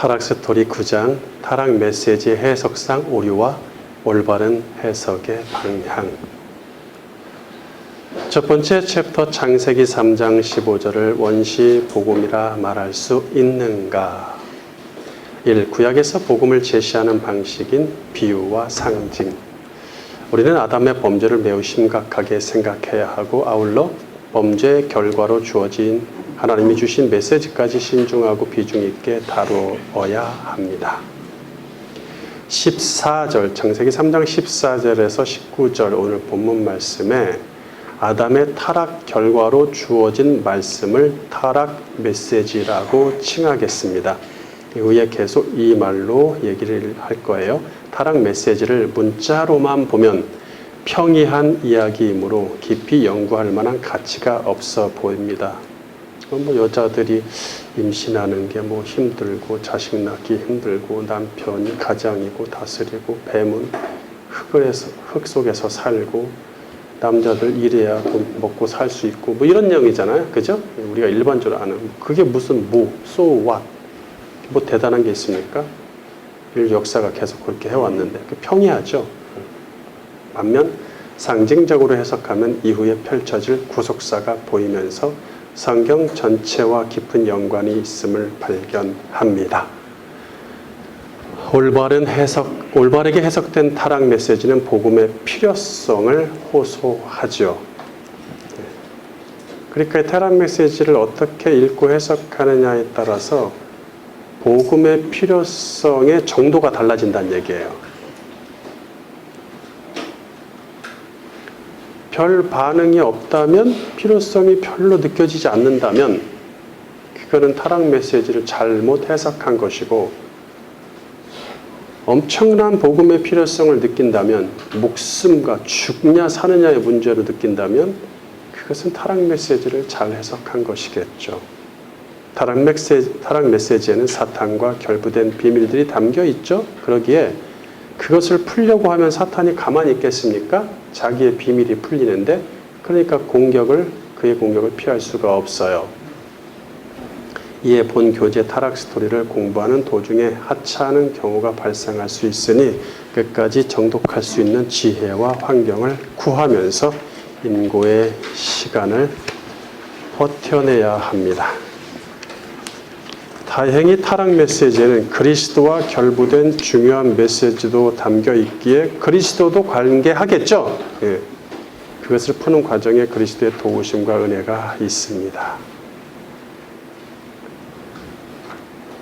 타락 스토리 9장, 타락 메시지의 해석상 오류와 올바른 해석의 방향. 첫 번째 챕터 창세기 3장 15절을 원시 복음이라 말할 수 있는가? 1. 구약에서 복음을 제시하는 방식인 비유와 상징. 우리는 아담의 범죄를 매우 심각하게 생각해야 하고 아울러 범죄의 결과로 주어진 하나님이 주신 메시지까지 신중하고 비중 있게 다루어야 합니다. 14절, 창세기 3장 14절에서 19절 오늘 본문 말씀에 아담의 타락 결과로 주어진 말씀을 타락 메시지라고 칭하겠습니다. 이후에 계속 이 말로 얘기를 할 거예요. 타락 메시지를 문자로만 보면 평이한 이야기이므로 깊이 연구할 만한 가치가 없어 보입니다. 여자들이 임신하는 게 힘들고 자식 낳기 힘들고 남편이 가장이고 다스리고 뱀은 흙 속에서 살고 남자들 일해야 돈 먹고 살 수 있고 이런 내용이잖아요. 그죠? 우리가 일반적으로 아는 그게 무슨 so what 대단한 게 있습니까? 인류 역사가 계속 그렇게 해왔는데 평이하죠. 반면 상징적으로 해석하면 이후에 펼쳐질 구속사가 보이면서 성경 전체와 깊은 연관이 있음을 발견합니다. 올바르게 해석된 타락 메시지는 복음의 필요성을 호소하죠. 그러니까 타락 메시지를 어떻게 읽고 해석하느냐에 따라서 복음의 필요성의 정도가 달라진다는 얘기예요. 별 반응이 없다면, 필요성이 별로 느껴지지 않는다면 그거는 타락 메시지를 잘못 해석한 것이고, 엄청난 복음의 필요성을 느낀다면, 목숨과 죽냐 사느냐의 문제로 느낀다면 그것은 타락 메시지를 잘 해석한 것이겠죠. 타락 메시지에는 사탄과 결부된 비밀들이 담겨 있죠. 그러기에 그것을 풀려고 하면 사탄이 가만히 있겠습니까? 자기의 비밀이 풀리는데, 그러니까 그의 공격을 피할 수가 없어요. 이에 본 교재 타락 스토리를 공부하는 도중에 하차하는 경우가 발생할 수 있으니 끝까지 정독할 수 있는 지혜와 환경을 구하면서 인고의 시간을 버텨내야 합니다. 다행히 타락 메시지에는 그리스도와 결부된 중요한 메시지도 담겨 있기에 그리스도도 관계하겠죠. 그것을 푸는 과정에 그리스도의 도우심과 은혜가 있습니다.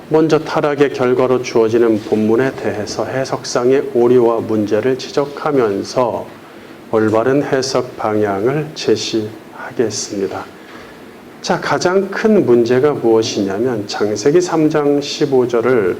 먼저 타락의 결과로 주어지는 본문에 대해서 해석상의 오류와 문제를 지적하면서 올바른 해석 방향을 제시하겠습니다. 자, 가장 큰 문제가 무엇이냐면 창세기 3장 15절을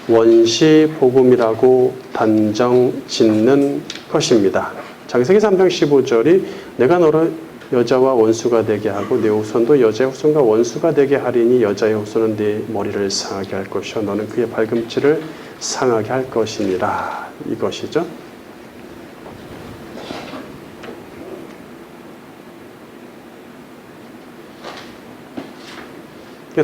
원시 복음이라고 단정 짓는 것입니다. 창세기 3장 15절이 내가 너를 여자와 원수가 되게 하고 내 후손도 여자의 후손과 원수가 되게 하리니 여자의 후손은 네 머리를 상하게 할 것이요 너는 그의 발꿈치를 상하게 할 것이니라. 이것이죠.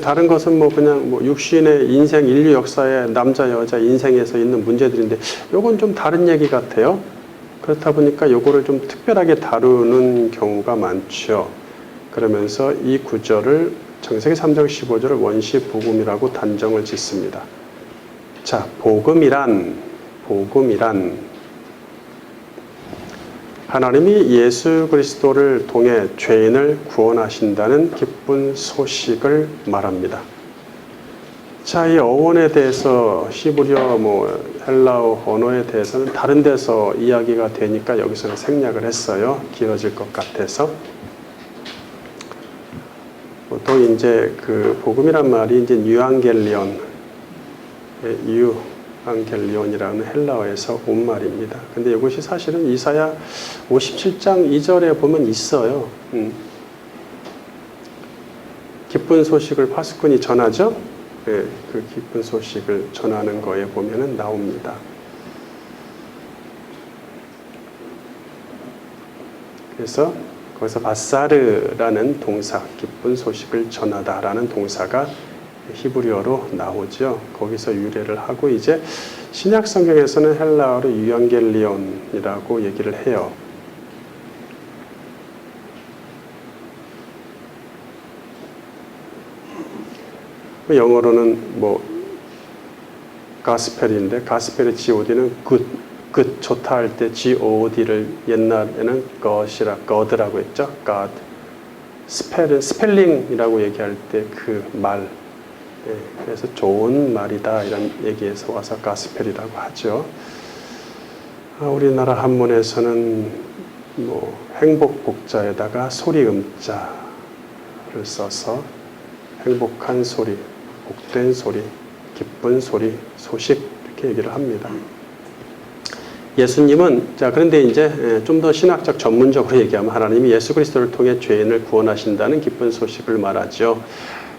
다른 것은 그냥 육신의 인생, 인류 역사의 남자, 여자 인생에서 있는 문제들인데 요건 좀 다른 얘기 같아요. 그렇다 보니까 요거를 좀 특별하게 다루는 경우가 많죠. 그러면서 이 구절을 창세기 3장 15절을 원시 복음이라고 단정을 짓습니다. 자, 복음이란 하나님이 예수 그리스도를 통해 죄인을 구원하신다는 기쁜 소식을 말합니다. 자, 이 어원에 대해서 히브리어 헬라어 언어에 대해서는 다른 데서 이야기가 되니까 여기서는 생략을 했어요. 길어질 것 같아서. 보통 이제 그 복음이란 말이 이제 유앙겔리온이라는 헬라어에서 온 말입니다. 근데 이것이 사실은 이사야 57장 2절에 보면 있어요. 기쁜 소식을 파수꾼이 전하죠. 그 기쁜 소식을 전하는 거에 보면은 나옵니다. 그래서 거기서 바사르라는 동사, 기쁜 소식을 전하다라는 동사가 히브리어로 나오죠. 거기서 유래를 하고 이제 신약 성경에서는 헬라어로 유앙겔리온이라고 얘기를 해요. 영어로는 뭐 가스펠인데 가스펠의 god는 good 좋다 할 때 god를 옛날에는 god라고 했죠. god. 스펠링이라고 얘기할 때 그 말. 그래서 좋은 말이다 이런 얘기에서 와서 가스펠이라고 하죠. 우리나라 한문에서는 뭐 행복복자에다가 소리음자를 써서 행복한 소리, 복된 소리, 기쁜 소리, 소식 이렇게 얘기를 합니다. 예수님은 그런데 이제 좀 더 신학적 전문적으로 얘기하면 하나님이 예수 그리스도를 통해 죄인을 구원하신다는 기쁜 소식을 말하죠.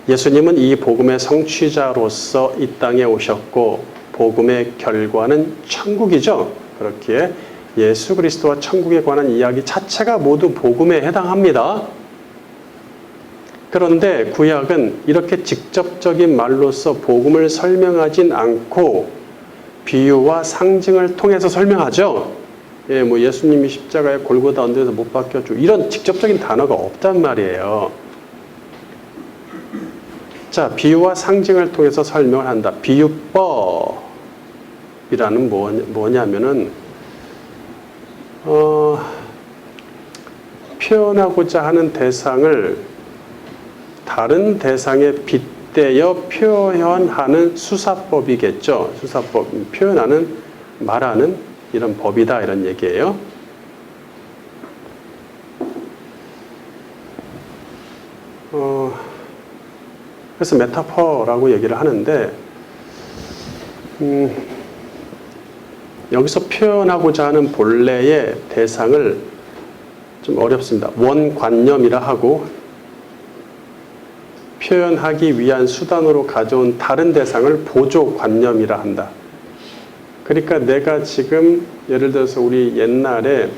예수님은 이 복음의 성취자로서 이 땅에 오셨고 복음의 결과는 천국이죠. 그렇기에 예수 그리스도와 천국에 관한 이야기 자체가 모두 복음에 해당합니다. 그런데 구약은 이렇게 직접적인 말로서 복음을 설명하진 않고 비유와 상징을 통해서 설명하죠. 뭐 예수님이 십자가에 골고다 언덕에서 못 박혀 죽 이런 직접적인 단어가 없단 말이에요. 자, 비유와 상징을 통해서 설명을 한다. 비유법이라는 뭐냐면은 표현하고자 하는 대상을 다른 대상에 빗대어 표현하는 수사법이겠죠. 수사법, 표현하는, 말하는 이런 법이다 이런 얘기예요. 그래서 메타포라고 얘기를 하는데 여기서 표현하고자 하는 본래의 대상을 좀 어렵습니다. 원관념이라 하고 표현하기 위한 수단으로 가져온 다른 대상을 보조관념이라 한다. 그러니까 내가 지금 예를 들어서 우리 옛날에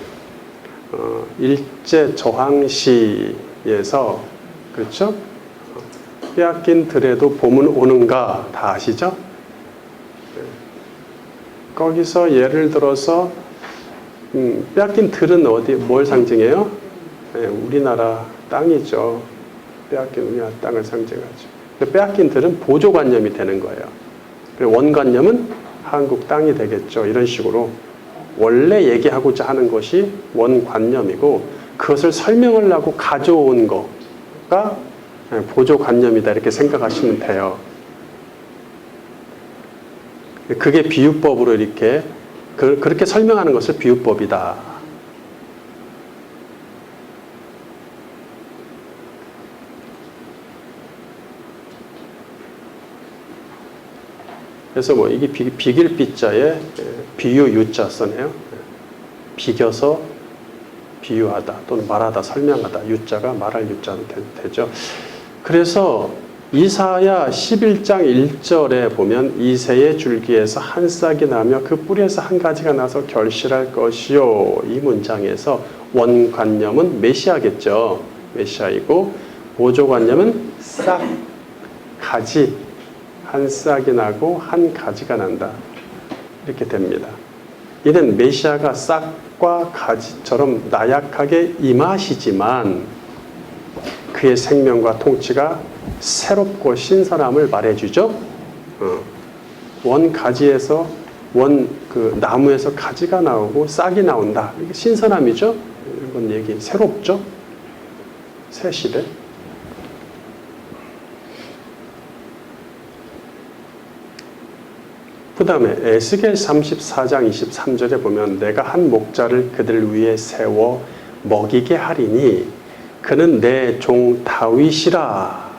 일제저항시에서 그렇죠? 빼앗긴 들에도 봄은 오는가 다 아시죠? 거기서 예를 들어서 빼앗긴 들은 뭘 상징해요? 우리나라 땅이죠. 빼앗긴 우리나라 땅을 상징하죠. 빼앗긴 들은 보조관념이 되는 거예요. 그리고 원관념은 한국 땅이 되겠죠. 이런 식으로 원래 얘기하고자 하는 것이 원관념이고 그것을 설명을 하고 가져온 거가 보조관념이다 이렇게 생각하시면 돼요. 그게 비유법으로 이렇게 그렇게 설명하는 것을 비유법이다. 그래서 뭐 이게 비길 비자에 비유 유자 써네요. 비겨서 비유하다 또는 말하다 설명하다 유자가 말할 유자로 되죠. 그래서 이사야 11장 1절에 보면 이새의 줄기에서 한 싹이 나며 그 뿌리에서 한 가지가 나서 결실할 것이요. 이 문장에서 원관념은 메시아겠죠. 메시아이고 보조관념은 싹, 가지, 한 싹이 나고 한 가지가 난다. 이렇게 됩니다. 이는 메시아가 싹과 가지처럼 나약하게 임하시지만 그의 생명과 통치가 새롭고 신선함을 말해주죠. 원 가지에서 그 나무에서 가지가 나오고 싹이 나온다. 이게 신선함이죠. 이런 얘기 새롭죠. 새 시대. 그 다음에 에스겔 34장 23절에 보면 내가 한 목자를 그들 위에 세워 먹이게 하리니 그는 내 종 다윗이라.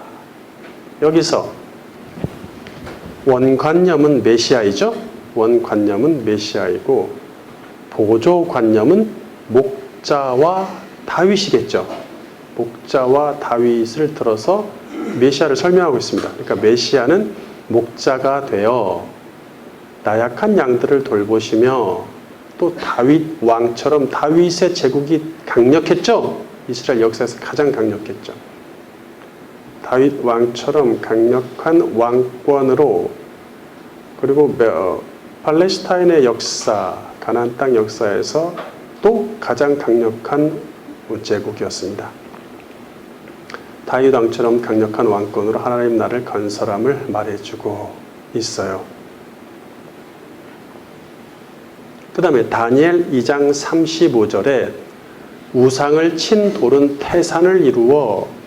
여기서 원관념은 메시아이죠. 원관념은 메시아이고 보조관념은 목자와 다윗이겠죠. 목자와 다윗을 들어서 메시아를 설명하고 있습니다. 그러니까 메시아는 목자가 되어 나약한 양들을 돌보시며 또 다윗 왕처럼 다윗의 제국이 강력했죠. 이스라엘 역사에서 가장 강력했죠. 다윗 왕처럼 강력한 왕권으로, 그리고 팔레스타인의 역사, 가나안 땅 역사에서 또 가장 강력한 제국이었습니다. 다윗 왕처럼 강력한 왕권으로 하나님 나라를 건설함을 말해주고 있어요. 그 다음에 다니엘 2장 35절에 우상을 친 돌은 태산을 이루어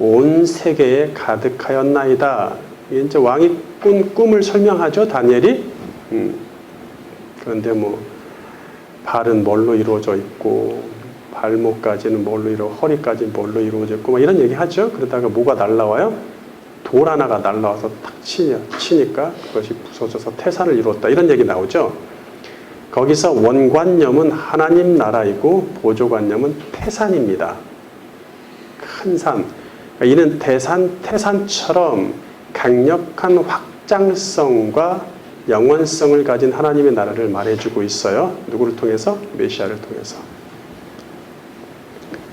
온 세계에 가득하였나이다. 이게 이제 왕이 꾼 꿈을 설명하죠, 다니엘이. 그런데 뭐 발은 뭘로 이루어져 있고, 발목까지는 뭘로 허리까지는 뭘로 이루어져 있고, 막 이런 얘기 하죠. 그러다가 뭐가 날라와요? 돌 하나가 날라와서 탁 치니까 그것이 부서져서 태산을 이루었다. 이런 얘기 나오죠. 거기서 원관념은 하나님 나라이고 보조관념은 태산입니다. 큰 산. 이는 태산처럼 강력한 확장성과 영원성을 가진 하나님의 나라를 말해주고 있어요. 누구를 통해서? 메시아를 통해서.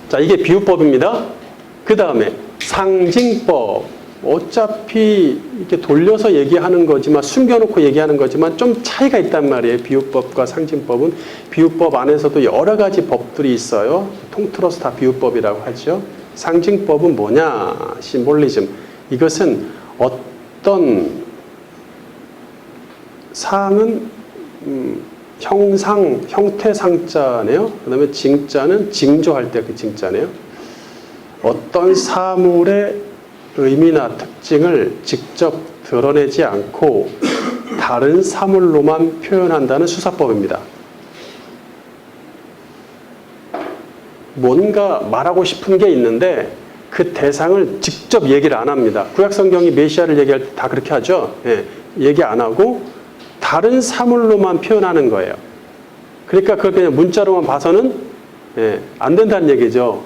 자, 이게 비유법입니다. 그 다음에 상징법. 어차피 이렇게 돌려서 얘기하는 거지만, 숨겨놓고 얘기하는 거지만 좀 차이가 있단 말이에요. 비유법과 상징법은. 비유법 안에서도 여러 가지 법들이 있어요. 통틀어서 다 비유법이라고 하죠. 상징법은 뭐냐? 심볼리즘. 이것은 어떤 상은 형상, 형태상자네요. 그 다음에 징자는 징조할 때 그 징자네요. 어떤 사물의 의미나 특징을 직접 드러내지 않고 다른 사물로만 표현한다는 수사법입니다. 뭔가 말하고 싶은 게 있는데 그 대상을 직접 얘기를 안 합니다. 구약성경이 메시아를 얘기할 때 다 그렇게 하죠. 예, 얘기 안 하고 다른 사물로만 표현하는 거예요. 그러니까 그걸 그냥 문자로만 봐서는 안 된다는 얘기죠.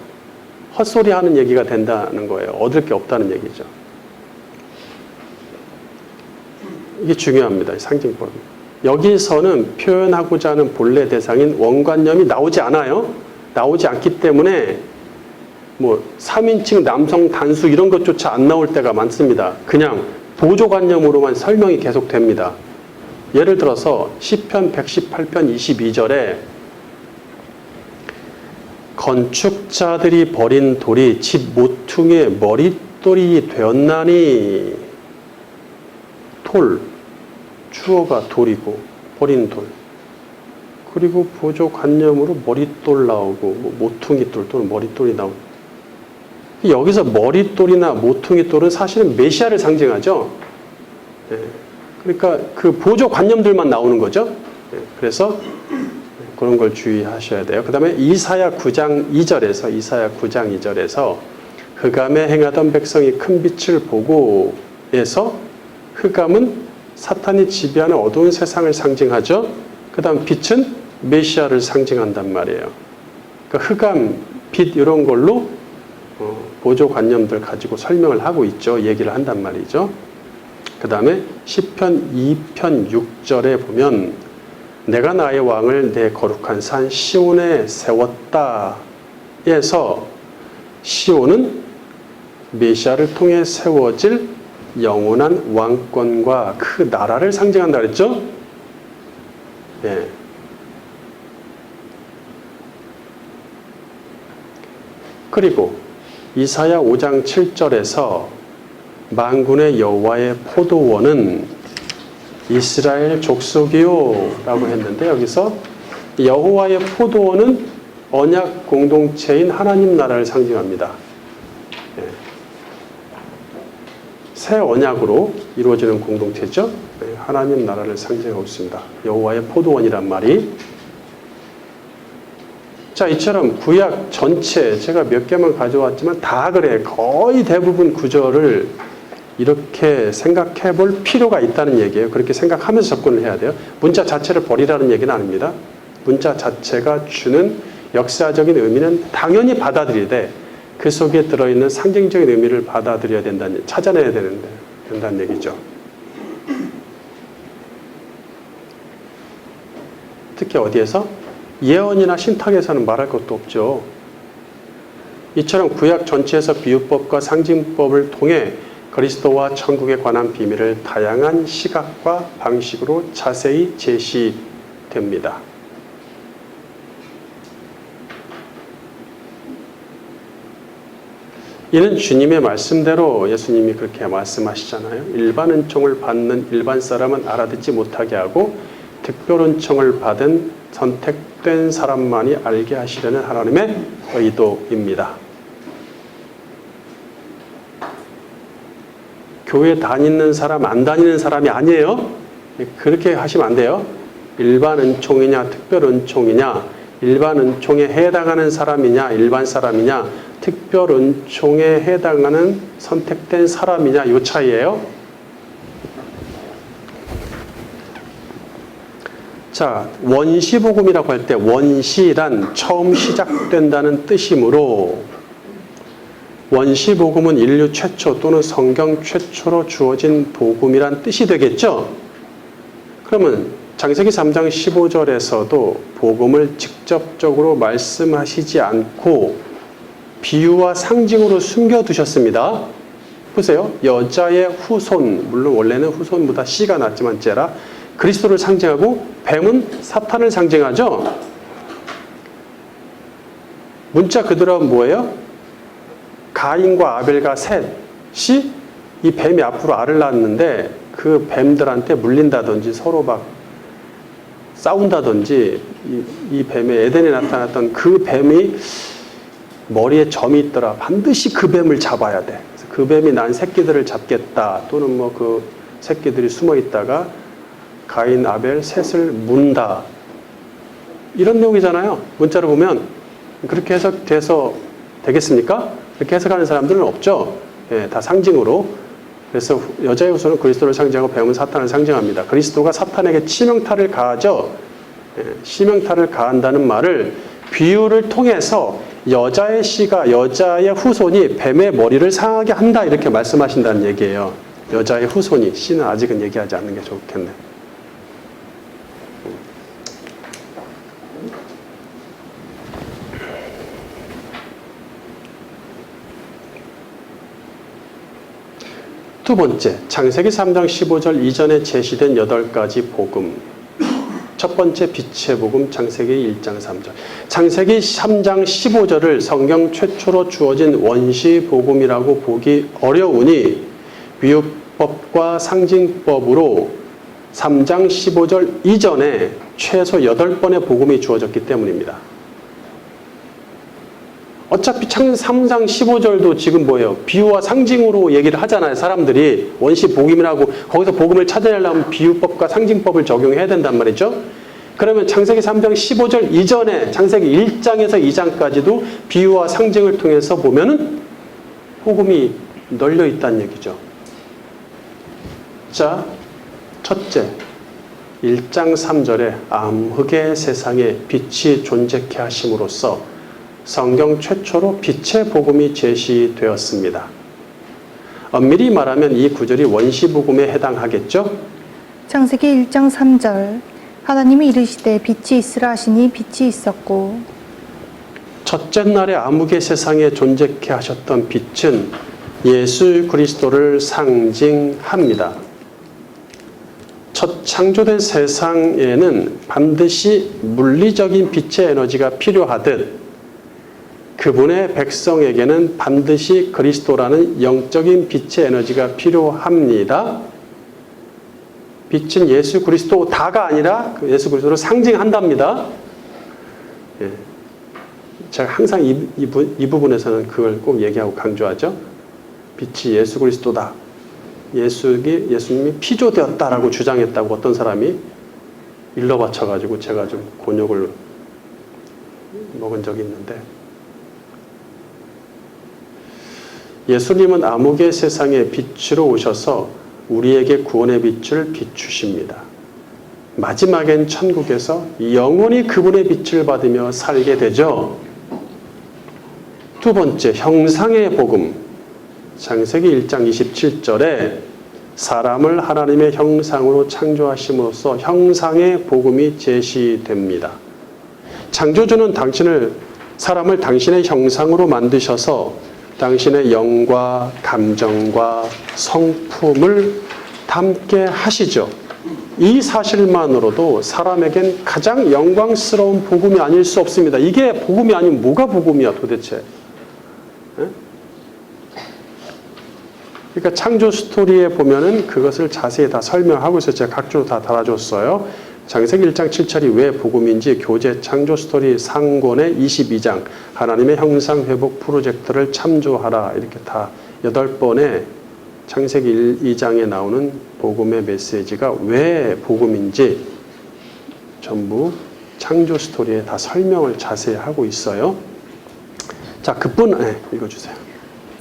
헛소리 하는 얘기가 된다는 거예요. 얻을 게 없다는 얘기죠. 이게 중요합니다. 상징법. 여기서는 표현하고자 하는 본래 대상인 원관념이 나오지 않아요. 나오지 않기 때문에 뭐 3인칭 남성 단수 이런 것조차 안 나올 때가 많습니다. 그냥 보조관념으로만 설명이 계속됩니다. 예를 들어서 시편 118편 22절에 건축자들이 버린 돌이 집 모퉁이의 머릿돌이 되었나니. 돌, 주어가 돌이고 버린 돌. 그리고 보조관념으로 머릿돌 나오고 뭐 모퉁이돌 또는 머릿돌이 나오고. 여기서 머릿돌이나 모퉁이돌은 사실은 메시아를 상징하죠. 그러니까 그 보조관념들만 나오는 거죠. 그래서 그런 걸 주의하셔야 돼요. 그 다음에 이사야 9장 2절에서 흑암에 행하던 백성이 큰 빛을 보고 에서, 흑암은 사탄이 지배하는 어두운 세상을 상징하죠. 그 다음 빛은 메시아를 상징한단 말이에요. 그러니까 흑암, 빛 이런 걸로 보조관념들 가지고 설명을 하고 있죠. 얘기를 한단 말이죠. 그 다음에 시편 2편 6절에 보면 내가 나의 왕을 내 거룩한 산 시온에 세웠다 에서, 시온은 메시아를 통해 세워질 영원한 왕권과 그 나라를 상징한다 그랬죠? 예. 그리고 이사야 5장 7절에서 만군의 여호와의 포도원은 이스라엘 족속이요 라고 했는데, 여기서 여호와의 포도원은 언약 공동체인 하나님 나라를 상징합니다. 새 언약으로 이루어지는 공동체죠. 하나님 나라를 상징하고 있습니다. 여호와의 포도원이란 말이. 자, 이처럼 구약 전체 제가 몇 개만 가져왔지만 다 그래. 거의 대부분 구절을 이렇게 생각해 볼 필요가 있다는 얘기예요. 그렇게 생각하면서 접근을 해야 돼요. 문자 자체를 버리라는 얘기는 아닙니다. 문자 자체가 주는 역사적인 의미는 당연히 받아들이되 그 속에 들어있는 상징적인 의미를 받아들여야 된다는, 찾아내야 된다는 얘기죠. 특히 어디에서? 예언이나 신탁에서는 말할 것도 없죠. 이처럼 구약 전체에서 비유법과 상징법을 통해 그리스도와 천국에 관한 비밀을 다양한 시각과 방식으로 자세히 제시됩니다. 이는 주님의 말씀대로 예수님이 그렇게 말씀하시잖아요. 일반 은총을 받는 일반 사람은 알아듣지 못하게 하고 특별 은총을 받은 선택된 사람만이 알게 하시려는 하나님의 의도입니다. 교회 다니는 사람, 안 다니는 사람이 아니에요. 그렇게 하시면 안 돼요. 일반 은총이냐, 특별 은총이냐, 일반 은총에 해당하는 사람이냐, 일반 사람이냐, 특별 은총에 해당하는 선택된 사람이냐, 이 차이예요. 자, 원시복음이라고 할 때 원시란 처음 시작된다는 뜻이므로 원시복음은 인류 최초 또는 성경 최초로 주어진 복음이란 뜻이 되겠죠? 그러면 창세기 3장 15절에서도 복음을 직접적으로 말씀하시지 않고 비유와 상징으로 숨겨두셨습니다. 보세요. 여자의 후손, 물론 원래는 후손보다 씨가 낫지만 째라 그리스도를 상징하고 뱀은 사탄을 상징하죠? 문자 그대로 뭐예요? 가인과 아벨과 셋이 이 뱀이 앞으로 알을 낳았는데 그 뱀들한테 물린다든지 서로 막 싸운다든지 이 뱀의 에덴에 나타났던 그 뱀이 머리에 점이 있더라. 반드시 그 뱀을 잡아야 돼. 그래서 그 뱀이 난 새끼들을 잡겠다. 또는 뭐 그 새끼들이 숨어 있다가 가인, 아벨, 셋을 문다. 이런 내용이잖아요. 문자로 보면 그렇게 해석돼서 되겠습니까? 그렇게 해석하는 사람들은 없죠. 예, 다 상징으로. 그래서 여자의 후손은 그리스도를 상징하고 뱀은 사탄을 상징합니다. 그리스도가 사탄에게 치명타를 가하죠. 예, 치명타를 가한다는 말을 비유를 통해서 여자의 씨가 여자의 후손이 뱀의 머리를 상하게 한다 이렇게 말씀하신다는 얘기예요. 여자의 후손이 씨는 아직은 얘기하지 않는 게 좋겠네. 두 번째, 창세기 3장 15절 이전에 제시된 8가지 복음. 첫 번째 빛의 복음, 창세기 1장 3절. 창세기 3장 15절을 성경 최초로 주어진 원시 복음이라고 보기 어려우니 비유법과 상징법으로 3장 15절 이전에 최소 8번의 복음이 주어졌기 때문입니다. 어차피 3장 15절도 지금 뭐예요? 비유와 상징으로 얘기를 하잖아요. 사람들이 원시 복음이라고 거기서 복음을 찾아내려면 비유법과 상징법을 적용해야 된단 말이죠. 그러면 창세기 3장 15절 이전에 창세기 1장에서 2장까지도 비유와 상징을 통해서 보면은 복음이 널려 있다는 얘기죠. 자, 첫째, 1장 3절에 암흑의 세상에 빛이 존재케 하심으로써 성경 최초로 빛의 복음이 제시되었습니다. 엄밀히 말하면 이 구절이 원시복음에 해당하겠죠? 창세기 1장 3절 하나님이 이르시되 빛이 있으라 하시니 빛이 있었고. 첫째 날에 암흑의 세상에 존재케 하셨던 빛은 예수 그리스도를 상징합니다. 첫 창조된 세상에는 반드시 물리적인 빛의 에너지가 필요하듯 그분의 백성에게는 반드시 그리스도라는 영적인 빛의 에너지가 필요합니다. 빛은 예수 그리스도 다가 아니라 예수 그리스도를 상징한답니다. 예. 제가 항상 이 부분에서는 그걸 꼭 얘기하고 강조하죠. 빛이 예수 그리스도다. 예수님이 피조되었다라고 주장했다고 어떤 사람이 일러 바쳐가지고 제가 좀 곤욕을 먹은 적이 있는데 예수님은 암흑의 세상에 빛으로 오셔서 우리에게 구원의 빛을 비추십니다. 마지막엔 천국에서 영원히 그분의 빛을 받으며 살게 되죠. 두 번째, 형상의 복음. 창세기 1장 27절에 사람을 하나님의 형상으로 창조하심으로써 형상의 복음이 제시됩니다. 창조주는 당신을 사람을 당신의 형상으로 만드셔서 당신의 영과 감정과 성품을 담게 하시죠. 이 사실만으로도 사람에겐 가장 영광스러운 복음이 아닐 수 없습니다. 이게 복음이 아니면 뭐가 복음이야 도대체? 그러니까 창조 스토리에 보면은 그것을 자세히 다 설명하고 있어요. 제가 각주로 다 달아줬어요. 창세기 1장 7절이 왜 복음인지 교재 창조 스토리 상권의 22장 하나님의 형상 회복 프로젝트를 참조하라 이렇게 다 8번의 창세기 2장에 나오는 복음의 메시지가 왜 복음인지 전부 창조 스토리에 다 설명을 자세히 하고 있어요. 자, 읽어주세요.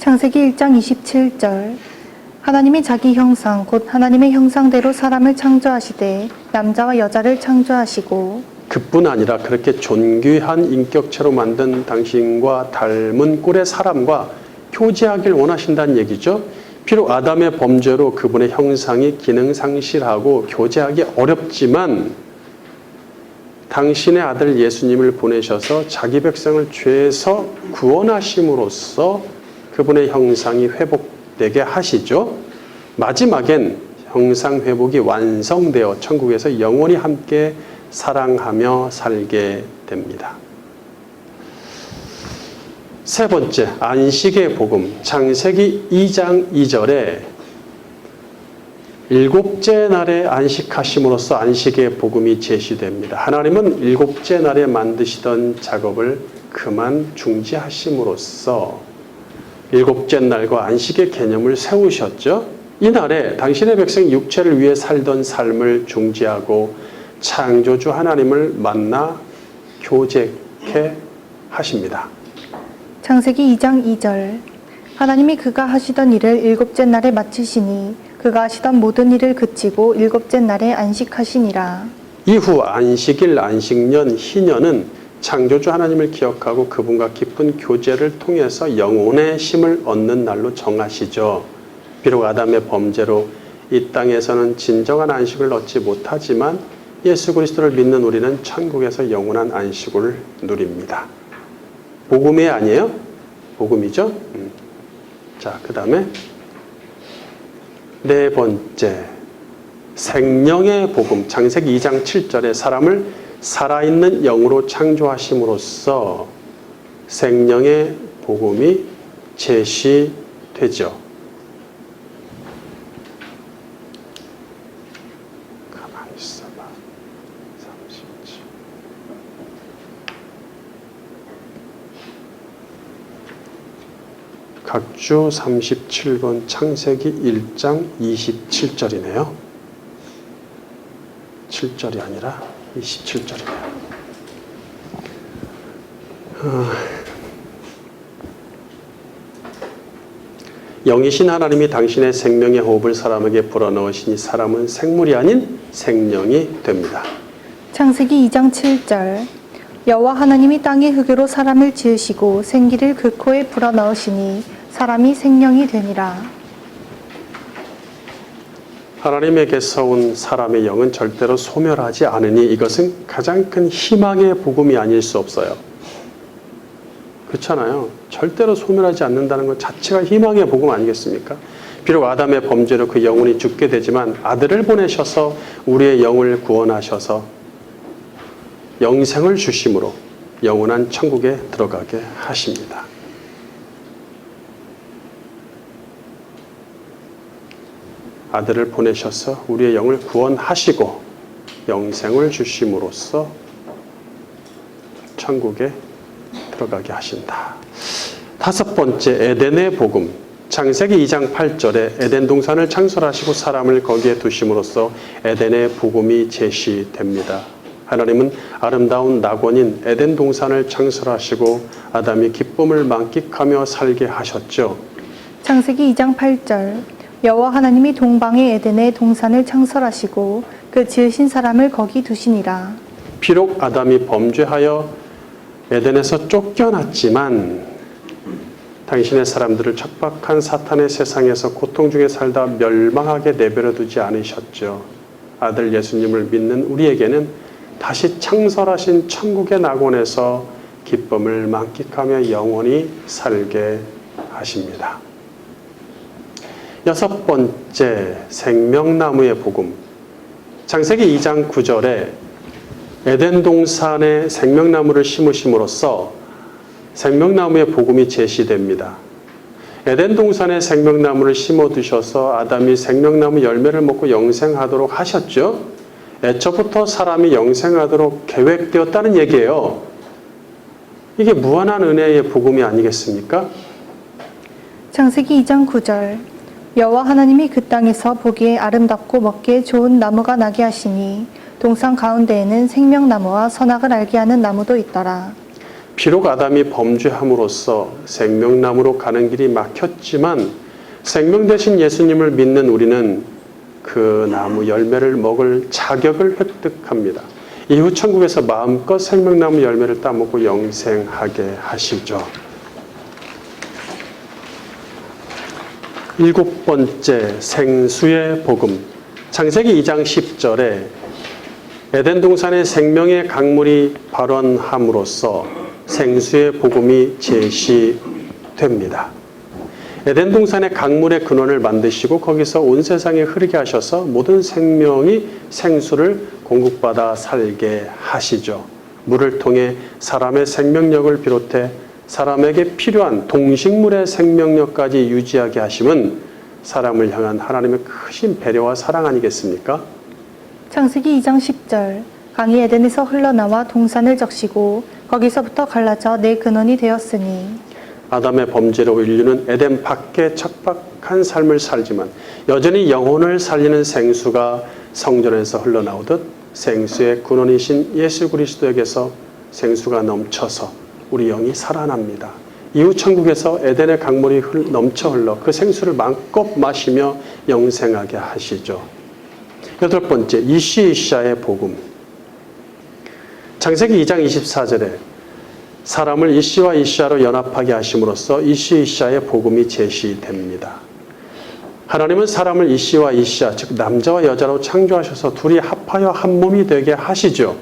창세기 1장 27절 하나님이 자기 형상 곧 하나님의 형상대로 사람을 창조하시되 남자와 여자를 창조하시고 그뿐 아니라 그렇게 존귀한 인격체로 만든 당신과 닮은 꼴의 사람과 교제하길 원하신다는 얘기죠. 비록 아담의 범죄로 그분의 형상이 기능 상실하고 교제하기 어렵지만 당신의 아들 예수님을 보내셔서 자기 백성을 죄에서 구원하심으로써 그분의 형상이 회복되게 하시죠. 마지막엔 형상 회복이 완성되어 천국에서 영원히 함께 사랑하며 살게 됩니다. 세 번째, 안식의 복음. 창세기 2장 2절에 일곱째 날에 안식하심으로써 안식의 복음이 제시됩니다. 하나님은 일곱째 날에 만드시던 작업을 그만 중지하심으로써 일곱째 날과 안식의 개념을 세우셨죠. 이날에 당신의 백성 육체를 위해 살던 삶을 중지하고 창조주 하나님을 만나 교제케 하십니다. 창세기 2장 2절 하나님이 그가 하시던 일을 일곱째 날에 마치시니 그가 하시던 모든 일을 그치고 일곱째 날에 안식하시니라. 이후 안식일, 안식년, 희년은 창조주 하나님을 기억하고 그분과 깊은 교제를 통해서 영혼의 쉼을 얻는 날로 정하시죠. 비록 아담의 범죄로 이 땅에서는 진정한 안식을 얻지 못하지만 예수 그리스도를 믿는 우리는 천국에서 영원한 안식을 누립니다. 복음이 아니에요? 복음이죠? 자, 그 다음에 네 번째, 생명의 복음. 창세기 2장 7절에 사람을 살아있는 영으로 창조하심으로써 생명의 복음이 제시되죠. 가만히 있어봐. 37. 각주 37번 창세기 1장 27절이네요. 7절이 아니라 27절이네요. 영이신 하나님이 당신의 생명의 호흡을 사람에게 불어넣으시니 사람은 생물이 아닌 생명이 됩니다. 창세기 2장 7절 여호와 하나님이 땅의 흙으로 사람을 지으시고 생기를 그 코에 불어넣으시니 사람이 생명이 되니라. 하나님에게서 온 사람의 영은 절대로 소멸하지 않으니 이것은 가장 큰 희망의 복음이 아닐 수 없어요. 그렇잖아요. 절대로 소멸하지 않는다는 것 자체가 희망의 복음 아니겠습니까? 비록 아담의 범죄로 그 영혼이 죽게 되지만 아들을 보내셔서 우리의 영을 구원하셔서 영생을 주심으로 영원한 천국에 들어가게 하십니다. 아들을 보내셔서 우리의 영을 구원하시고 영생을 주심으로써 천국에 들어가게 하신다. 다섯 번째, 에덴의 복음. 창세기 2장 8절에 에덴 동산을 창설하시고 사람을 거기에 두심으로써 에덴의 복음이 제시됩니다. 하나님은 아름다운 낙원인 에덴 동산을 창설하시고 아담이 기쁨을 만끽하며 살게 하셨죠. 창세기 2장 8절 여호와 하나님이 동방의 에덴에 동산을 창설하시고 그 지으신 사람을 거기 두시니라. 비록 아담이 범죄하여 에덴에서 쫓겨났지만 당신의 사람들을 척박한 사탄의 세상에서 고통 중에 살다 멸망하게 내버려 두지 않으셨죠. 아들 예수님을 믿는 우리에게는 다시 창설하신 천국의 낙원에서 기쁨을 만끽하며 영원히 살게 하십니다. 여섯 번째, 생명나무의 복음. 창세기 2장 9절에 에덴 동산에 생명나무를 심으심으로써 생명나무의 복음이 제시됩니다. 에덴 동산에 생명나무를 심어두셔서 아담이 생명나무 열매를 먹고 영생하도록 하셨죠. 애초부터 사람이 영생하도록 계획되었다는 얘기예요. 이게 무한한 은혜의 복음이 아니겠습니까? 창세기 2장 9절 여호와 하나님이 그 땅에서 보기에 아름답고 먹기에 좋은 나무가 나게 하시니 동산 가운데에는 생명나무와 선악을 알게 하는 나무도 있더라. 비록 아담이 범죄함으로써 생명나무로 가는 길이 막혔지만 생명 되신 예수님을 믿는 우리는 그 나무 열매를 먹을 자격을 획득합니다. 이후 천국에서 마음껏 생명나무 열매를 따먹고 영생하게 하시죠. 일곱 번째, 생수의 복음. 창세기 2장 10절에 에덴 동산에 생명의 강물이 발원함으로써 생수의 복음이 제시됩니다. 에덴 동산의 강물의 근원을 만드시고 거기서 온 세상에 흐르게 하셔서 모든 생명이 생수를 공급받아 살게 하시죠. 물을 통해 사람의 생명력을 비롯해 사람에게 필요한 동식물의 생명력까지 유지하게 하심은 사람을 향한 하나님의 크신 배려와 사랑 아니겠습니까? 창세기 2장 10절 강이 에덴에서 흘러나와 동산을 적시고 거기서부터 갈라져 내 근원이 되었으니 아담의 범죄로 인류는 에덴 밖에 척박한 삶을 살지만 여전히 영혼을 살리는 생수가 성전에서 흘러나오듯 생수의 근원이신 예수 그리스도에게서 생수가 넘쳐서 우리 영이 살아납니다. 이후 천국에서 에덴의 강물이 넘쳐 흘러 그 생수를 마음껏 마시며 영생하게 하시죠. 여덟 번째, 이시이샤의 복음. 창세기 2장 24절에 사람을 이시와 이시아로 연합하게 하심으로써 이시이샤의 복음이 제시됩니다. 하나님은 사람을 이시와 이시아, 즉 남자와 여자로 창조하셔서 둘이 합하여 한 몸이 되게 하시죠.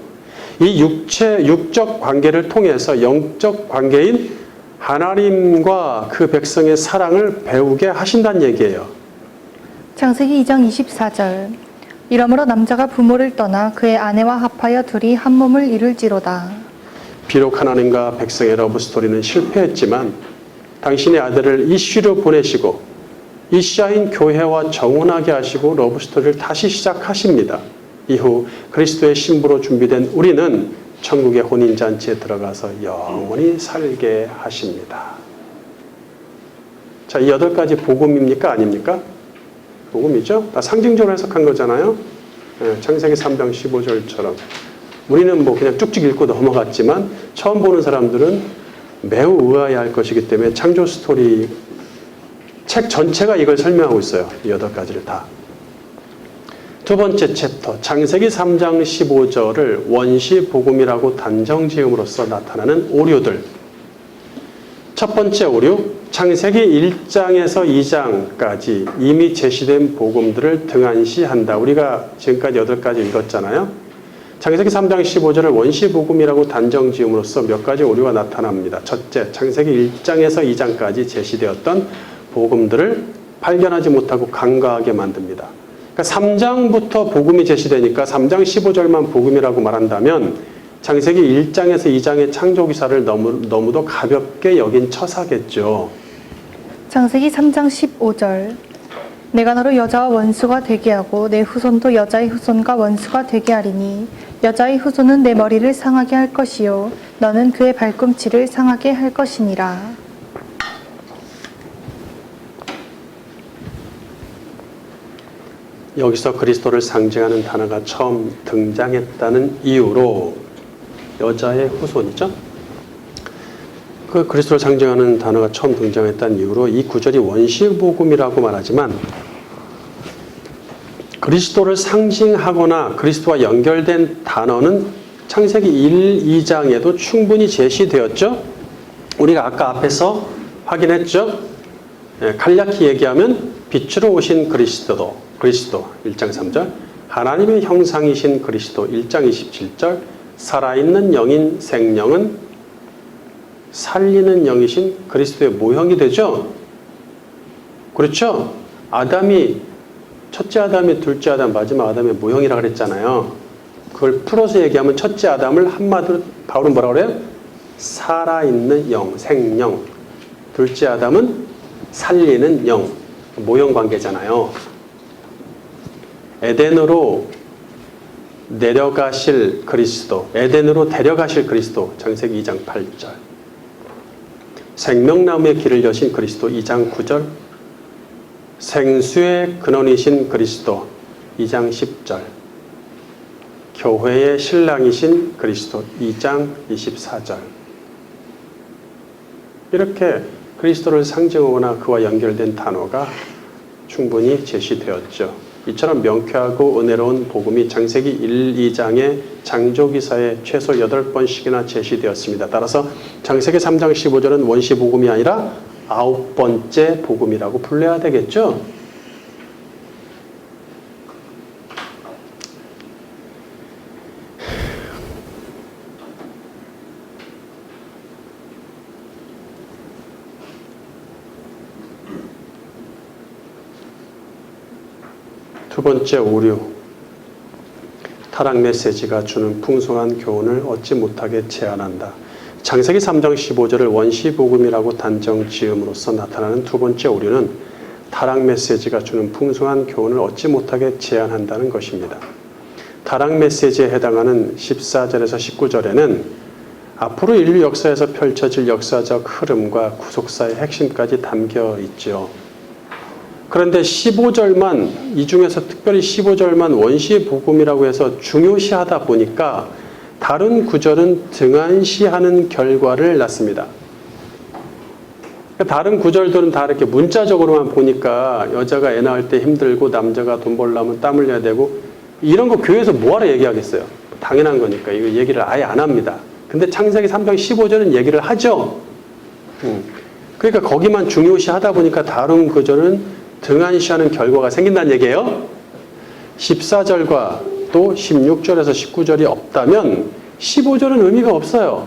이 육적 관계를 통해서 영적 관계인 하나님과 그 백성의 사랑을 배우게 하신다는 얘기예요. 창세기 2장 24절 이러므로 남자가 부모를 떠나 그의 아내와 합하여 둘이 한 몸을 이룰지로다. 비록 하나님과 백성의 러브스토리는 실패했지만 당신의 아들을 이시로 보내시고 이시아인 교회와 정혼하게 하시고 러브스토리를 다시 시작하십니다. 이후 그리스도의 신부로 준비된 우리는 천국의 혼인잔치에 들어가서 영원히 살게 하십니다. 자, 이 8가지 복음입니까? 아닙니까? 복음이죠? 다 상징적으로 해석한 거잖아요. 창세기 3장 15절처럼. 우리는 뭐 그냥 쭉쭉 읽고 넘어갔지만 처음 보는 사람들은 매우 의아해할 것이기 때문에 창조 스토리 책 전체가 이걸 설명하고 있어요. 이 8가지를 다. 두 번째 챕터, 창세기 3장 15절을 원시 복음이라고 단정 지음으로써 나타나는 오류들. 첫 번째 오류, 창세기 1장에서 2장까지 이미 제시된 복음들을 등한시한다. 우리가 지금까지 8가지 읽었잖아요. 창세기 3장 15절을 원시 복음이라고 단정 지음으로써 몇 가지 오류가 나타납니다. 첫째, 창세기 1장에서 2장까지 제시되었던 복음들을 발견하지 못하고 간과하게 만듭니다. 그러니까 3장부터 복음이 제시되니까 3장 15절만 복음이라고 말한다면 창세기 1장에서 2장의 창조 기사를 너무도 가볍게 여긴 처사겠죠. 창세기 3장 15절 내가 너로 여자와 원수가 되게 하고 내 후손도 여자의 후손과 원수가 되게 하리니 여자의 후손은 내 머리를 상하게 할 것이요 너는 그의 발꿈치를 상하게 할 것이니라. 여기서 그리스도를 상징하는 단어가 처음 등장했다는 이유로 여자의 후손이죠. 그 그리스도를 상징하는 단어가 처음 등장했다는 이유로 이 구절이 원시복음이라고 말하지만 그리스도를 상징하거나 그리스도와 연결된 단어는 창세기 1, 2장에도 충분히 제시되었죠. 우리가 아까 앞에서 확인했죠. 간략히 얘기하면 빛으로 오신 그리스도 1장 3절, 하나님의 형상이신 그리스도 1장 27절, 살아있는 영인 생명은 살리는 영이신 그리스도의 모형이 되죠. 그렇죠? 아담이 첫째 아담이 둘째 아담 마지막 아담의 모형이라 그랬잖아요. 그걸 풀어서 얘기하면 첫째 아담을 한마디로 바울은 뭐라 그래요? 살아있는 영, 생영. 둘째 아담은 살리는 영, 모형 관계잖아요. 에덴으로 내려가실 그리스도, 에덴으로 데려가실 그리스도, 창세기 2장 8절. 생명나무의 길을 여신 그리스도, 2장 9절. 생수의 근원이신 그리스도, 2장 10절. 교회의 신랑이신 그리스도, 2장 24절. 이렇게 그리스도를 상징하거나 그와 연결된 단어가 충분히 제시되었죠. 이처럼 명쾌하고 은혜로운 복음이 창세기 1, 2장의 창조기사에 최소 8번씩이나 제시되었습니다. 따라서 창세기 3장 15절은 원시 복음이 아니라 9번째 복음이라고 불러야 되겠죠. 두 번째 오류. 타락 메시지가 주는 풍성한 교훈을 얻지 못하게 제한한다. 창세기 3장 15절을 원시 복음이라고 단정 지음으로써 나타나는 두 번째 오류는 타락 메시지가 주는 풍성한 교훈을 얻지 못하게 제한한다는 것입니다. 타락 메시지에 해당하는 14절에서 19절에는 앞으로 인류 역사에서 펼쳐질 역사적 흐름과 구속사의 핵심까지 담겨 있죠. 그런데 15절만, 이 중에서 특별히 15절만 원시 복음이라고 해서 중요시하다 보니까 다른 구절은 등한시하는 결과를 낳습니다. 다른 구절들은 다 이렇게 문자적으로만 보니까 여자가 애 낳을 때 힘들고 남자가 돈 벌려면 땀 흘려야 되고 이런 거 교회에서 뭐하러 얘기하겠어요? 당연한 거니까 이거 얘기를 아예 안 합니다. 근데 창세기 3장 15절은 얘기를 하죠. 그러니까 거기만 중요시하다 보니까 다른 구절은 등한시하는 결과가 생긴다는 얘기예요. 14절과 또 16절에서 19절이 없다면 15절은 의미가 없어요.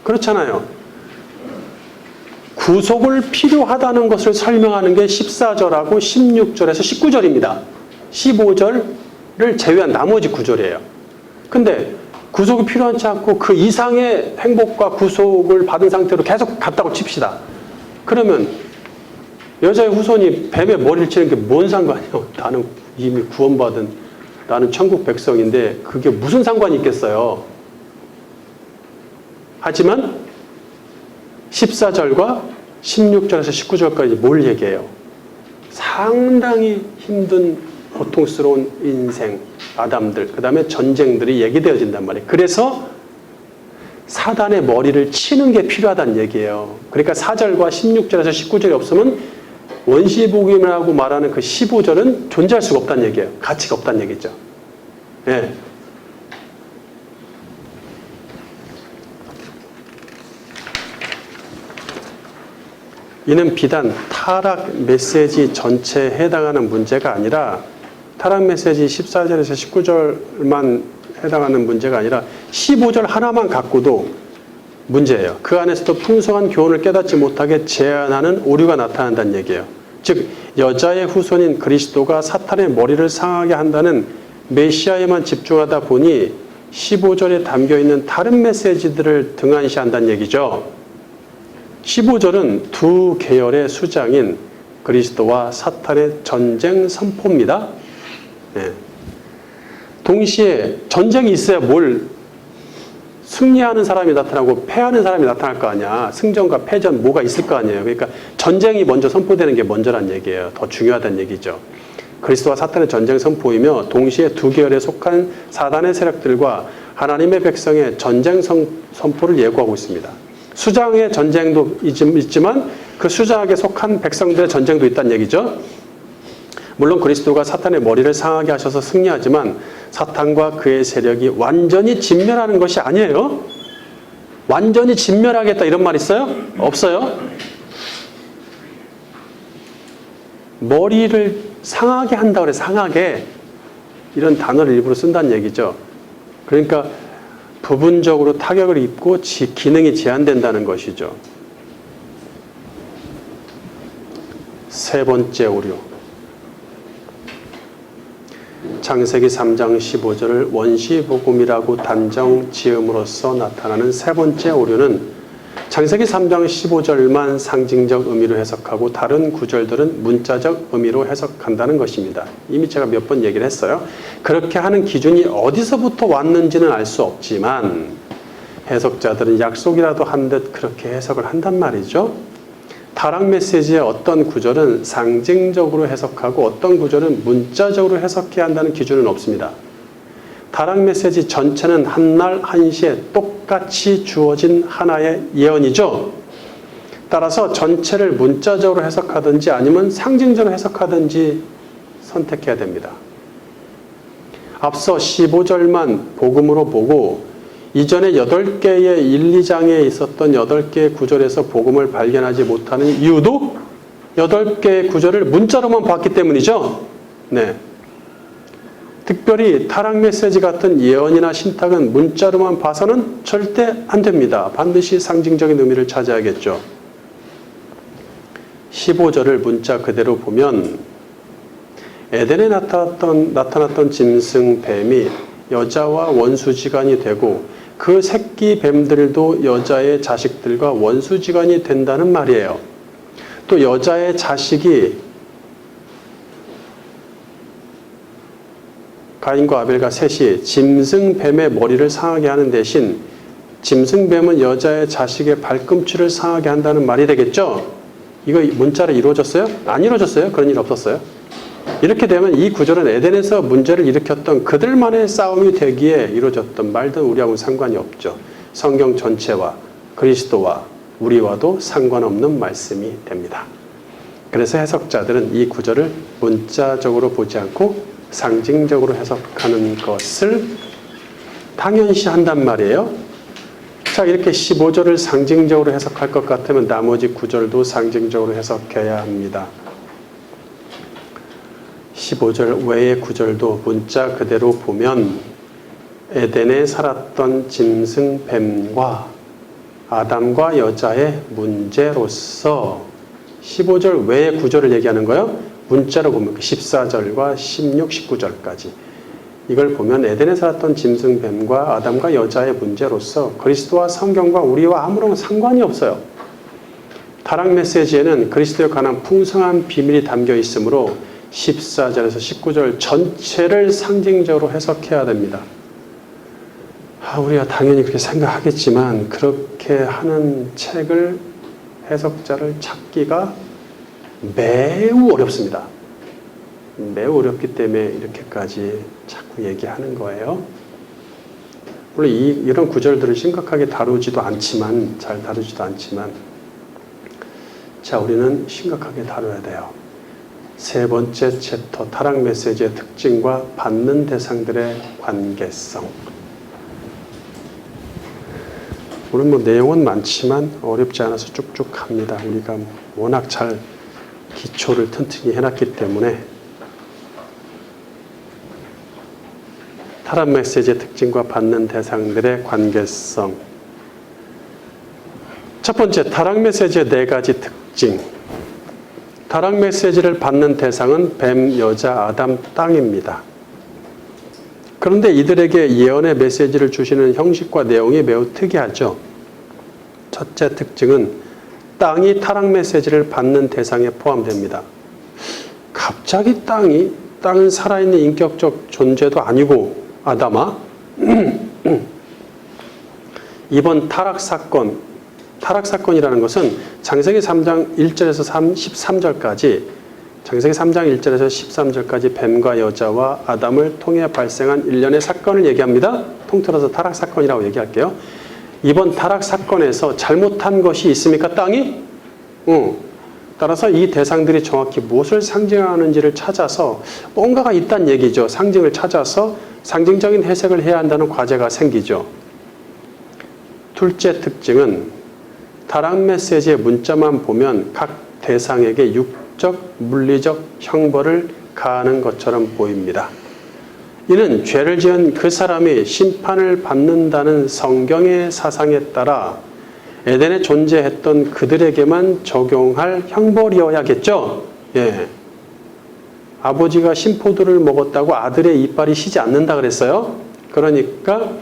그렇잖아요. 구속을 필요하다는 것을 설명하는 게 14절하고 16절에서 19절입니다. 15절을 제외한 나머지 구절이에요. 근데 구속이 필요하지 않고 그 이상의 행복과 구속을 받은 상태로 계속 갔다고 칩시다. 그러면 여자의 후손이 뱀의 머리를 치는 게 뭔 상관이에요? 나는 이미 구원받은, 나는 천국 백성인데 그게 무슨 상관이 있겠어요? 하지만 14절과 16절에서 19절까지 뭘 얘기해요? 상당히 힘든 고통스러운 인생, 아담들, 그 다음에 전쟁들이 얘기되어진단 말이에요. 그래서 사단의 머리를 치는 게 필요하다는 얘기예요. 그러니까 4절과 16절에서 19절이 없으면 원시복음이라고 말하는 그 15절은 존재할 수가 없다는 얘기예요. 가치가 없다는 얘기죠. 예. 이는 비단 타락 메시지 전체에 해당하는 문제가 아니라 타락 메시지 14절에서 19절만 해당하는 문제가 아니라 15절 하나만 갖고도 문제예요. 그 안에서도 풍성한 교훈을 깨닫지 못하게 제한하는 오류가 나타난다는 얘기예요. 즉 여자의 후손인 그리스도가 사탄의 머리를 상하게 한다는 메시아에만 집중하다 보니 15절에 담겨있는 다른 메시지들을 등한시한다는 얘기죠. 15절은 두 계열의 수장인 그리스도와 사탄의 전쟁 선포입니다. 네. 동시에 전쟁이 있어야 뭘 승리하는 사람이 나타나고 패하는 사람이 나타날 거 아니야. 승전과 패전 뭐가 있을 거 아니에요. 그러니까 전쟁이 먼저 선포되는 게 먼저란 얘기예요. 더 중요하다는 얘기죠. 그리스도와 사탄의 전쟁 선포이며 동시에 두 계열에 속한 사단의 세력들과 하나님의 백성의 전쟁 선포를 예고하고 있습니다. 수장의 전쟁도 있지만 그 수장에게 속한 백성들의 전쟁도 있다는 얘기죠. 물론 그리스도가 사탄의 머리를 상하게 하셔서 승리하지만 사탄과 그의 세력이 완전히 진멸하는 것이 아니에요. 완전히 진멸하겠다 이런 말 있어요? 없어요. 머리를 상하게 한다고 그래. 상하게. 이런 단어를 일부러 쓴다는 얘기죠. 그러니까 부분적으로 타격을 입고 기능이 제한된다는 것이죠. 세 번째 오류. 창세기 3장 15절을 원시복음이라고 단정 지음으로써 나타나는 세 번째 오류는 창세기 3장 15절만 상징적 의미로 해석하고 다른 구절들은 문자적 의미로 해석한다는 것입니다. 이미 제가 몇 번 얘기를 했어요. 그렇게 하는 기준이 어디서부터 왔는지는 알 수 없지만 해석자들은 약속이라도 한 듯 그렇게 해석을 한단 말이죠. 타락 메시지의 어떤 구절은 상징적으로 해석하고 어떤 구절은 문자적으로 해석해야 한다는 기준은 없습니다. 타락 메시지 전체는 한날 한시에 똑같이 주어진 하나의 예언이죠. 따라서 전체를 문자적으로 해석하든지 아니면 상징적으로 해석하든지 선택해야 됩니다. 앞서 15절만 복음으로 보고 이전에 8개의 1, 2장에 있었던 8개의 구절에서 복음을 발견하지 못하는 이유도 8개의 구절을 문자로만 봤기 때문이죠. 네. 특별히 타락 메시지 같은 예언이나 신탁은 문자로만 봐서는 절대 안 됩니다. 반드시 상징적인 의미를 찾아야겠죠. 15절을 문자 그대로 보면 에덴에 나타났던 짐승 뱀이 여자와 원수지간이 되고 그 새끼 뱀들도 여자의 자식들과 원수지간이 된다는 말이에요. 또 여자의 자식이 가인과 아벨과 셋이 짐승뱀의 머리를 상하게 하는 대신 짐승뱀은 여자의 자식의 발꿈치를 상하게 한다는 말이 되겠죠? 이거 문자로 이루어졌어요? 안 이루어졌어요? 그런 일 없었어요? 이렇게 되면 이 구절은 에덴에서 문제를 일으켰던 그들만의 싸움이 되기에 이루어졌던 말든 우리하고는 상관이 없죠. 성경 전체와 그리스도와 우리와도 상관없는 말씀이 됩니다. 그래서 해석자들은 이 구절을 문자적으로 보지 않고 상징적으로 해석하는 것을 당연시 한단 말이에요. 자, 이렇게 15절을 상징적으로 해석할 것 같으면 나머지 구절도 상징적으로 해석해야 합니다. 15절 외의 구절도 문자 그대로 보면 에덴에 살았던 짐승 뱀과 아담과 여자의 문제로서 15절 외의 구절을 얘기하는 거예요. 문자로 보면 14절과 16, 19절까지 이걸 보면 에덴에 살았던 짐승 뱀과 아담과 여자의 문제로서 그리스도와 성경과 우리와 아무런 상관이 없어요. 타락 메시지에는 그리스도에 관한 풍성한 비밀이 담겨 있으므로 14절에서 19절 전체를 상징적으로 해석해야 됩니다. 우리가 당연히 그렇게 생각하겠지만 그렇게 하는 책을 해석자를 찾기가 매우 어렵습니다. 매우 어렵기 때문에 이렇게까지 자꾸 얘기하는 거예요. 물론 이런 구절들을 심각하게 다루지도 않지만 잘 다루지도 않지만 자, 우리는 심각하게 다뤄야 돼요. 세 번째 챕터 타락 메시지의 특징과 받는 대상들의 관계성. 물론 뭐 내용은 많지만 어렵지 않아서 쭉쭉 합니다. 우리가 워낙 잘 기초를 튼튼히 해놨기 때문에 타락 메시지의 특징과 받는 대상들의 관계성. 첫 번째, 타락 메시지의 4가지 특징. 타락 메시지를 받는 대상은 뱀, 여자, 아담, 땅입니다. 그런데 이들에게 예언의 메시지를 주시는 형식과 내용이 매우 특이하죠. 첫째 특징은 땅이 타락 메시지를 받는 대상에 포함됩니다. 갑자기 땅은 살아있는 인격적 존재도 아니고 아담아 이번 타락 사건이라는 것은 창세기 3장 1절에서 13절까지 창세기 3장 1절에서 13절까지 뱀과 여자와 아담을 통해 발생한 일련의 사건을 얘기합니다. 통틀어서 타락 사건이라고 얘기할게요. 이번 타락 사건에서 잘못한 것이 있습니까? 땅이? 따라서 이 대상들이 정확히 무엇을 상징하는지를 찾아서 뭔가가 있다는 얘기죠. 상징을 찾아서 상징적인 해석을 해야 한다는 과제가 생기죠. 둘째 특징은 타락 메시지의 문자만 보면 각 대상에게 육적, 물리적 형벌을 가하는 것처럼 보입니다. 이는 죄를 지은 그 사람이 심판을 받는다는 성경의 사상에 따라 에덴에 존재했던 그들에게만 적용할 형벌이어야겠죠. 예. 아버지가 신포도를 먹었다고 아들의 이빨이 시지 않는다 그랬어요. 그러니까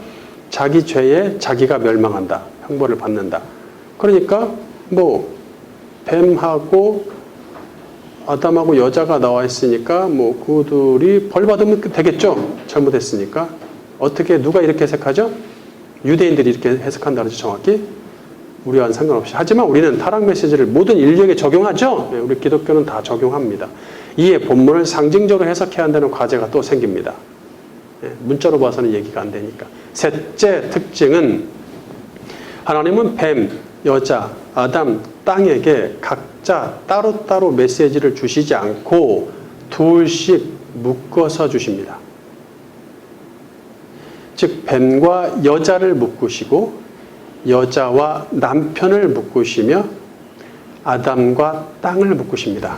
자기 죄에 자기가 멸망한다. 형벌을 받는다. 그러니까 뭐 뱀하고 아담하고 여자가 나와 있으니까 뭐 그들이 벌 받으면 되겠죠. 잘못했으니까. 어떻게 누가 이렇게 해석하죠? 유대인들이 이렇게 해석한다 그러죠. 정확히. 우리와는 상관없이. 하지만 우리는 타락 메시지를 모든 인류에게 적용하죠. 우리 기독교는 다 적용합니다. 이에 본문을 상징적으로 해석해야 한다는 과제가 또 생깁니다. 문자로 봐서는 얘기가 안 되니까. 셋째 특징은 하나님은 뱀, 여자, 아담, 땅에게 각자 따로따로 메시지를 주시지 않고 둘씩 묶어서 주십니다. 즉 뱀과 여자를 묶으시고 여자와 남편을 묶으시며 아담과 땅을 묶으십니다.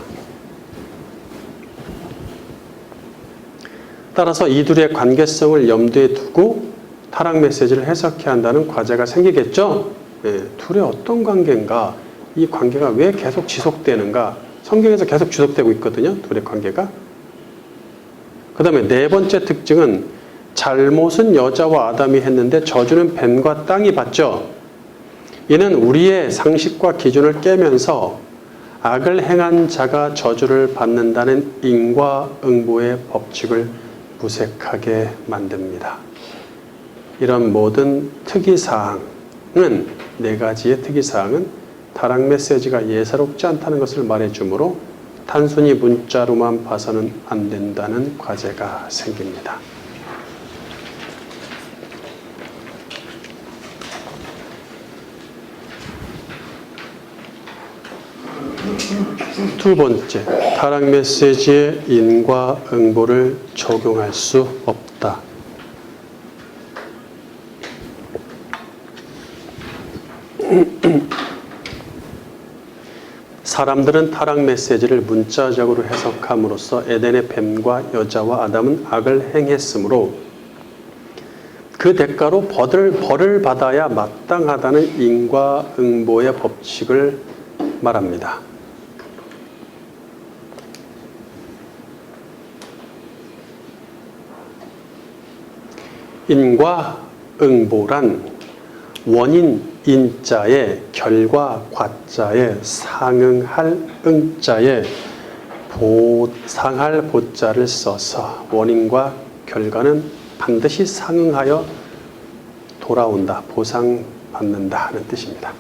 따라서 이둘의 관계성을 염두에 두고 타락 메시지를 해석해야 한다는 과제가 생기겠죠. 예, 둘의 어떤 관계인가, 이 관계가 왜 계속 지속되는가, 성경에서 계속 지속되고 있거든요. 둘의 관계가. 그 다음에 네 번째 특징은 잘못은 여자와 아담이 했는데 저주는 뱀과 땅이 받죠. 이는 우리의 상식과 기준을 깨면서 악을 행한 자가 저주를 받는다는 인과응보의 법칙을 무색하게 만듭니다. 이런 모든 특이사항은, 네 가지의 특이사항은 타락 메시지가 예사롭지 않다는 것을 말해주므로 단순히 문자로만 봐서는 안 된다는 과제가 생깁니다. 두 번째, 타락 메시지의 인과응보를 적용할 수 없다. 사람들은 타락 메시지를 문자적으로 해석함으로써 에덴의 뱀과 여자와 아담은 악을 행했으므로 그 대가로 벌을 받아야 마땅하다는 인과응보의 법칙을 말합니다. 인과응보란 원인 인자에 결과 과자에 상응할 응자에 보상할 보자를 써서 원인과 결과는 반드시 상응하여 돌아온다, 보상받는다 하는 뜻입니다.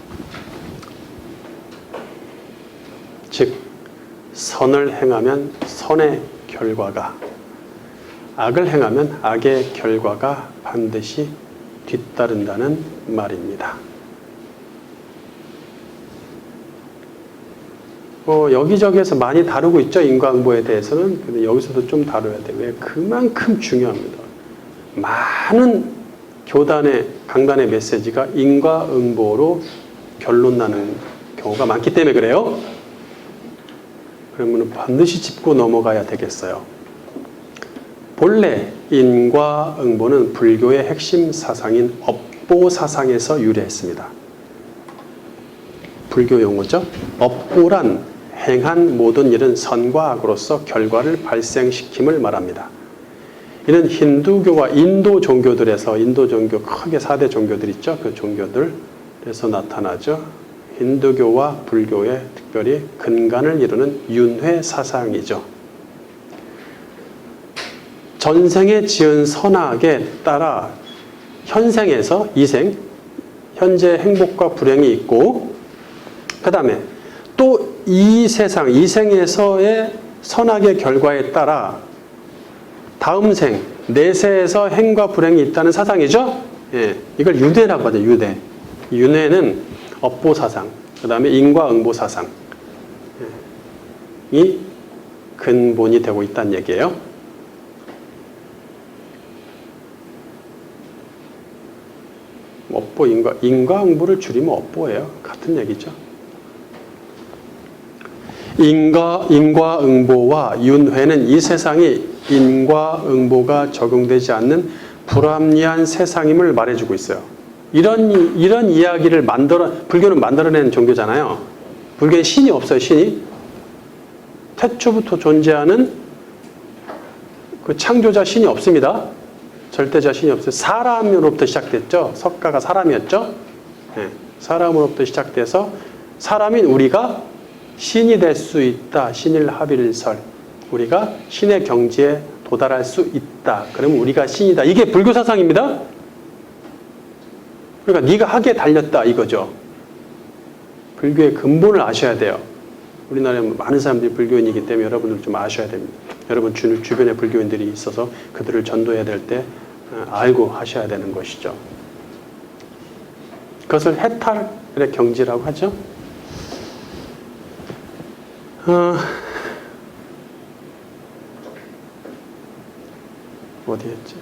즉 선을 행하면 선의 결과가, 악을 행하면 악의 결과가 반드시 뒤따른다는 말입니다. 여기저기에서 많이 다루고 있죠. 인과응보에 대해서는. 근데 여기서도 좀 다뤄야 돼요. 왜? 그만큼 중요합니다. 많은 교단의, 강단의 메시지가 인과응보로 결론 나는 경우가 많기 때문에 그래요. 그러면 반드시 짚고 넘어가야 되겠어요. 본래 인과응보는 불교의 핵심 사상인 업보 사상에서 유래했습니다. 불교 용어죠. 업보란 행한 모든 일은 선과 악으로서 결과를 발생시킴을 말합니다. 이는 힌두교와 인도 종교들에서, 인도 종교 크게 4대 종교들 있죠. 그 종교들에서 나타나죠. 힌두교와 불교의 특별히 근간을 이루는 윤회 사상이죠. 전생에 지은 선악에 따라 현생에서 이생, 현재 행복과 불행이 있고, 그 다음에 또 이 세상, 이생에서의 선악의 결과에 따라 다음 생, 내세에서 행과 불행이 있다는 사상이죠. 예, 이걸 윤회라고 하죠. 윤회. 윤회는 업보 사상, 그 다음에 인과응보 사상이 근본이 되고 있다는 얘기예요. 업보, 인과응보를 줄이면 업보예요. 같은 얘기죠. 인과응보와 윤회는 이 세상이 인과응보가 적용되지 않는 불합리한 세상임을 말해주고 있어요. 이런 이야기를 불교는 만들어낸 종교잖아요. 불교에 신이 없어요, 신이. 태초부터 존재하는 그 창조자 신이 없습니다. 절대자 신이 없어요. 사람으로부터 시작됐죠. 석가가 사람이었죠. 네, 사람으로부터 시작돼서 사람인 우리가 신이 될 수 있다. 신일합일설. 우리가 신의 경지에 도달할 수 있다. 그러면 우리가 신이다. 이게 불교 사상입니다. 그러니까 네가 하기에 달렸다 이거죠. 불교의 근본을 아셔야 돼요. 우리나라에 많은 사람들이 불교인이기 때문에 여러분들 좀 아셔야 됩니다. 여러분 주변에 불교인들이 있어서 그들을 전도해야 될 때 알고 하셔야 되는 것이죠. 그것을 해탈의 경지라고 하죠. 어디였지?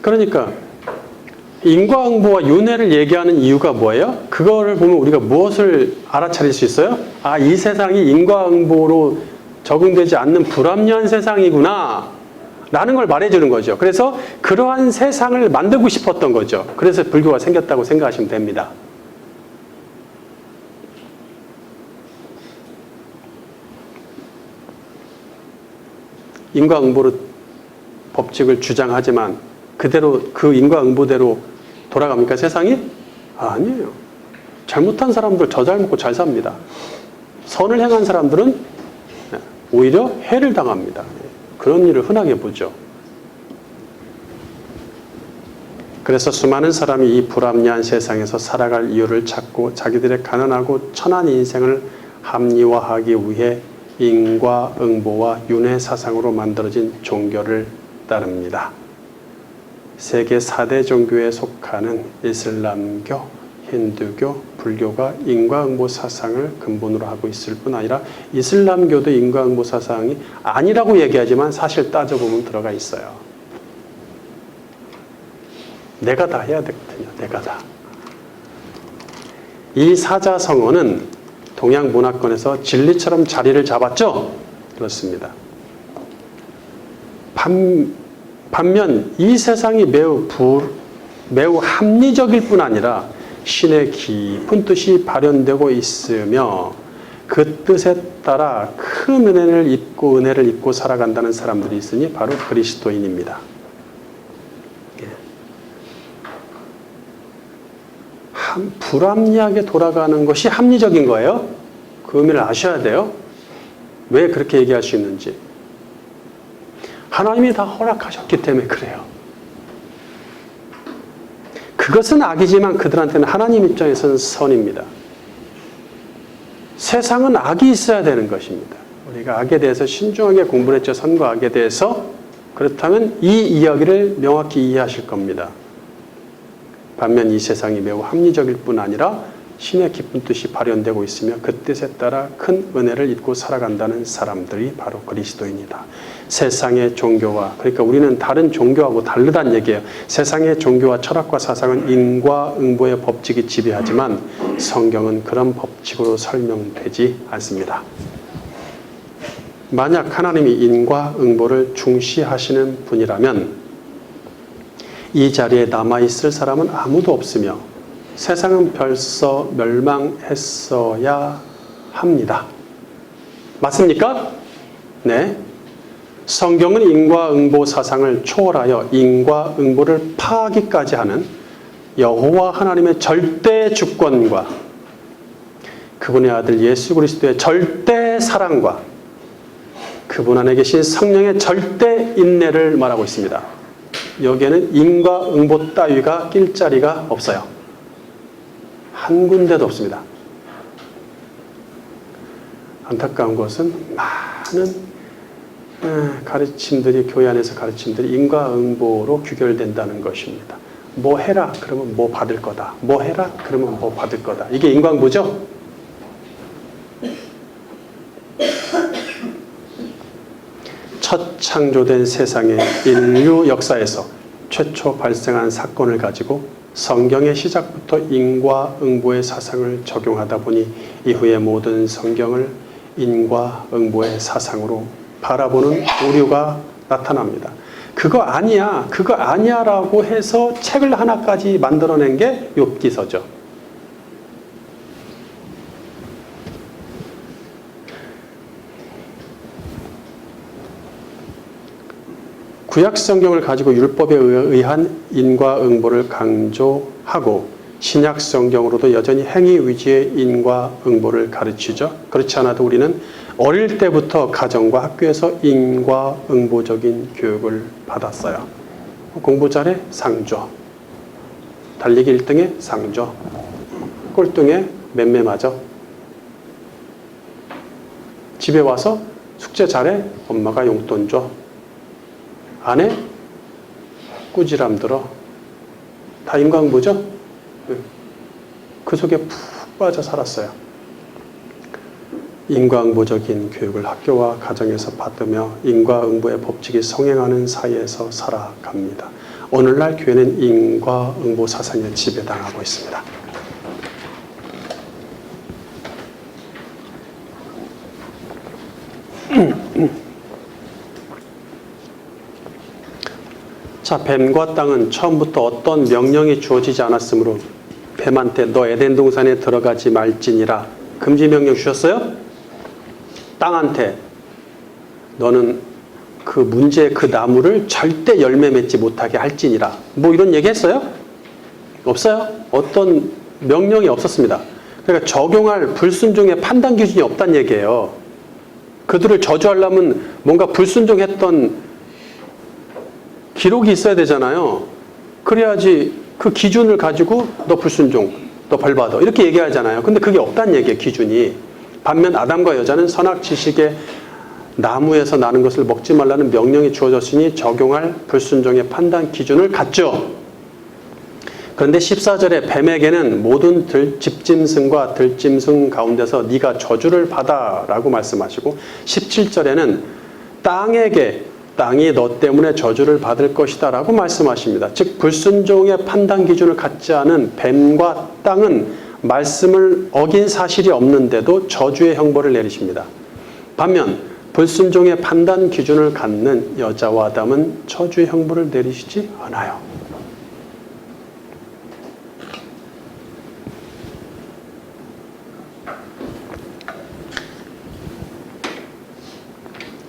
그러니까 인과응보와 윤회를 얘기하는 이유가 뭐예요? 그거를 보면 우리가 무엇을 알아차릴 수 있어요? 아, 이 세상이 인과응보로 적용되지 않는 불합리한 세상이구나 라는 걸 말해주는 거죠. 그래서 그러한 세상을 만들고 싶었던 거죠. 그래서 불교가 생겼다고 생각하시면 됩니다. 인과응보로 법칙을 주장하지만 그대로 그 인과응보대로 돌아갑니까 세상이? 아니에요. 잘못한 사람들 저 잘 먹고 잘 삽니다. 선을 행한 사람들은 오히려 해를 당합니다. 그런 일을 흔하게 보죠. 그래서 수많은 사람이 이 불합리한 세상에서 살아갈 이유를 찾고 자기들의 가난하고 천한 인생을 합리화하기 위해 인과응보와 윤회 사상으로 만들어진 종교를 따릅니다. 세계 4대 종교에 속하는 이슬람교, 힌두교, 불교가 인과응보 사상을 근본으로 하고 있을 뿐 아니라 이슬람교도 인과응보 사상이 아니라고 얘기하지만 사실 따져보면 들어가 있어요. 내가 다 해야 되거든요. 내가 다. 이 사자성어는 동양 문화권에서 진리처럼 자리를 잡았죠? 그렇습니다. 반면 이 세상이 매우 합리적일 뿐 아니라 신의 깊은 뜻이 발현되고 있으며 그 뜻에 따라 큰 은혜를 잊고 살아간다는 사람들이 있으니 바로 그리스도인입니다. 불합리하게 돌아가는 것이 합리적인 거예요. 그 의미를 아셔야 돼요. 왜 그렇게 얘기할 수 있는지. 하나님이 다 허락하셨기 때문에 그래요. 그것은 악이지만 그들한테는 하나님 입장에서는 선입니다. 세상은 악이 있어야 되는 것입니다. 우리가 악에 대해서 신중하게 공부를 했죠. 선과 악에 대해서. 그렇다면 이 이야기를 명확히 이해하실 겁니다. 반면 이 세상이 매우 합리적일 뿐 아니라 신의 깊은 뜻이 발현되고 있으며 그 뜻에 따라 큰 은혜를 잊고 살아간다는 사람들이 바로 그리스도인이다. 세상의 종교와, 그러니까 우리는 다른 종교하고 다르다는 얘기예요. 세상의 종교와 철학과 사상은 인과응보의 법칙이 지배하지만 성경은 그런 법칙으로 설명되지 않습니다. 만약 하나님이 인과응보를 중시하시는 분이라면 이 자리에 남아있을 사람은 아무도 없으며 세상은 벌써 멸망했어야 합니다. 맞습니까? 네. 성경은 인과응보 사상을 초월하여 인과응보를 파하기까지 하는 여호와 하나님의 절대 주권과 그분의 아들 예수 그리스도의 절대 사랑과 그분 안에 계신 성령의 절대 인내를 말하고 있습니다. 여기에는 인과응보 따위가 낄 자리가 없어요. 한 군데도 없습니다. 안타까운 것은 많은 가르침들이, 교회 안에서 가르침들이 인과응보로 규결된다는 것입니다. 뭐 해라 그러면 뭐 받을 거다. 뭐 해라 그러면 뭐 받을 거다. 이게 인과응보죠? 첫 창조된 세상의 인류 역사에서 최초 발생한 사건을 가지고 성경의 시작부터 인과응보의 사상을 적용하다 보니 이후의 모든 성경을 인과응보의 사상으로 바라보는 오류가 나타납니다. 그거 아니야 라고 해서 책을 하나까지 만들어낸 게 욥기서죠. 구약 성경을 가지고 율법에 의한 인과응보를 강조하고 신약 성경으로도 여전히 행위 위주의 인과응보를 가르치죠. 그렇지 않아도 우리는 어릴 때부터 가정과 학교에서 인과응보적인 교육을 받았어요. 공부 잘해? 상 줘. 달리기 1등에 상 줘. 꼴등에 맴매 맞아. 집에 와서 숙제 잘해? 엄마가 용돈 줘. 안 해? 꾸지람 들어. 다 인과응보죠? 그 속에 푹 빠져 살았어요. 인과응보적인 교육을 학교와 가정에서 받으며 인과응보의 법칙이 성행하는 사이에서 살아갑니다. 오늘날 교회는 인과응보 사상에 지배당하고 있습니다. 자, 뱀과 땅은 처음부터 어떤 명령이 주어지지 않았으므로 뱀한테 너 에덴 동산에 들어가지 말지니라 금지 명령 주셨어요? 땅한테 너는 그 문제의 그 나무를 절대 열매 맺지 못하게 할지니라 뭐 이런 얘기 했어요? 없어요? 어떤 명령이 없었습니다. 그러니까 적용할 불순종의 판단 기준이 없다는 얘기예요. 그들을 저주하려면 뭔가 불순종했던 기록이 있어야 되잖아요. 그래야지 그 기준을 가지고 너 불순종, 너 벌 받아 이렇게 얘기하잖아요. 근데 그게 없다는 얘기예요, 기준이. 반면 아담과 여자는 선악 지식의 나무에서 나는 것을 먹지 말라는 명령이 주어졌으니 적용할 불순종의 판단 기준을 갖죠. 그런데 14절에 뱀에게는 모든 집짐승과 들짐승 가운데서 네가 저주를 받아 라고 말씀하시고 17절에는 땅이 너 때문에 저주를 받을 것이다 라고 말씀하십니다. 즉 불순종의 판단 기준을 갖지 않은 뱀과 땅은 말씀을 어긴 사실이 없는데도 저주의 형벌을 내리십니다. 반면 불순종의 판단 기준을 갖는 여자와 아담은 저주의 형벌을 내리시지 않아요.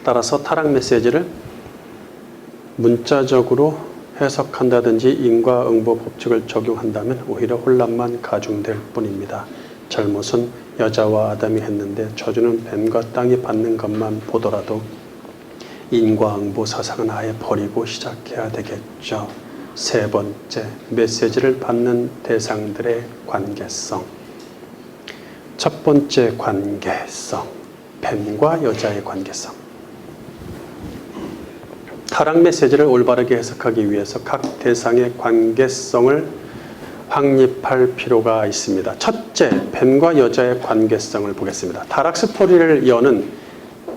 따라서 타락 메시지를 문자적으로 해석한다든지 인과응보 법칙을 적용한다면 오히려 혼란만 가중될 뿐입니다. 잘못은 여자와 아담이 했는데 저주는 뱀과 땅이 받는 것만 보더라도 인과응보 사상은 아예 버리고 시작해야 되겠죠. 세 번째, 메시지를 받는 대상들의 관계성. 첫 번째 관계성, 뱀과 여자의 관계성. 타락 메시지를 올바르게 해석하기 위해서 각 대상의 관계성을 확립할 필요가 있습니다. 첫째, 뱀과 여자의 관계성을 보겠습니다. 타락 스토리를 여는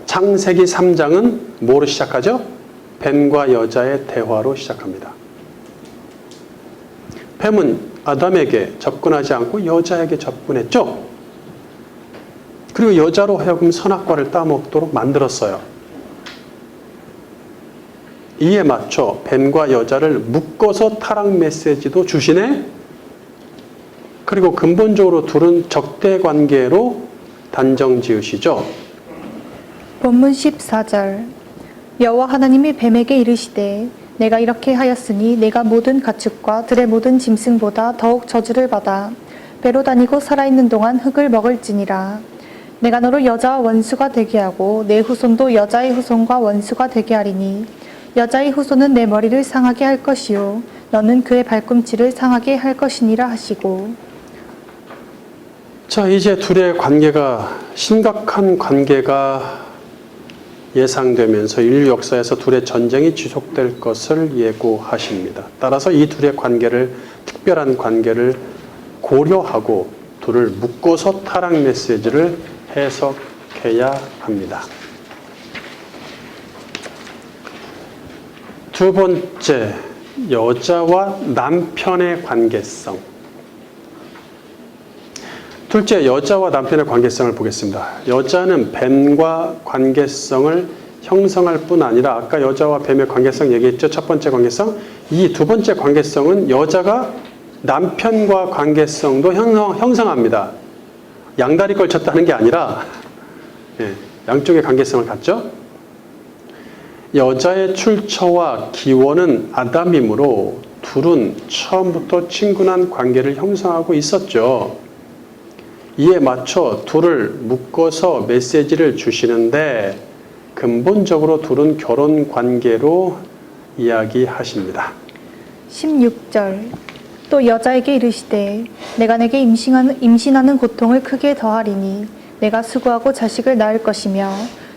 창세기 3장은 뭐로 시작하죠? 뱀과 여자의 대화로 시작합니다. 뱀은 아담에게 접근하지 않고 여자에게 접근했죠? 그리고 여자로 하여금 선악과를 따먹도록 만들었어요. 이에 맞춰 뱀과 여자를 묶어서 타락 메시지도 주시네. 그리고 근본적으로 둘은 적대 관계로 단정 지으시죠. 본문 14절 여호와 하나님이 뱀에게 이르시되 내가 이렇게 하였으니 내가 모든 가축과 들의 모든 짐승보다 더욱 저주를 받아 배로 다니고 살아있는 동안 흙을 먹을지니라. 내가 너를 여자와 원수가 되게 하고 내 후손도 여자의 후손과 원수가 되게 하리니 여자의 후손은 내 머리를 상하게 할 것이요 너는 그의 발꿈치를 상하게 할 것이니라 하시고. 자, 이제 둘의 관계가 심각한 관계가 예상되면서 인류 역사에서 둘의 전쟁이 지속될 것을 예고하십니다. 따라서 이 둘의 관계를 특별한 관계를 고려하고 둘을 묶어서 타락 메시지를 해석해야 합니다. 두 번째, 여자와 남편의 관계성. 둘째, 여자와 남편의 관계성을 보겠습니다. 여자는 뱀과 관계성을 형성할 뿐 아니라 아까 여자와 뱀의 관계성 얘기했죠? 첫 번째 관계성. 이 두 번째 관계성은 여자가 남편과 관계성도 형성합니다. 양다리 걸쳤다는 게 아니라 양쪽의 관계성을 갖죠. 여자의 출처와 기원은 아담이므로 둘은 처음부터 친근한 관계를 형성하고 있었죠. 이에 맞춰 둘을 묶어서 메시지를 주시는데 근본적으로 둘은 결혼 관계로 이야기하십니다. 16절 또 여자에게 이르시되 내가 내게 임신하는 고통을 크게 더하리니 내가 수고하고 자식을 낳을 것이며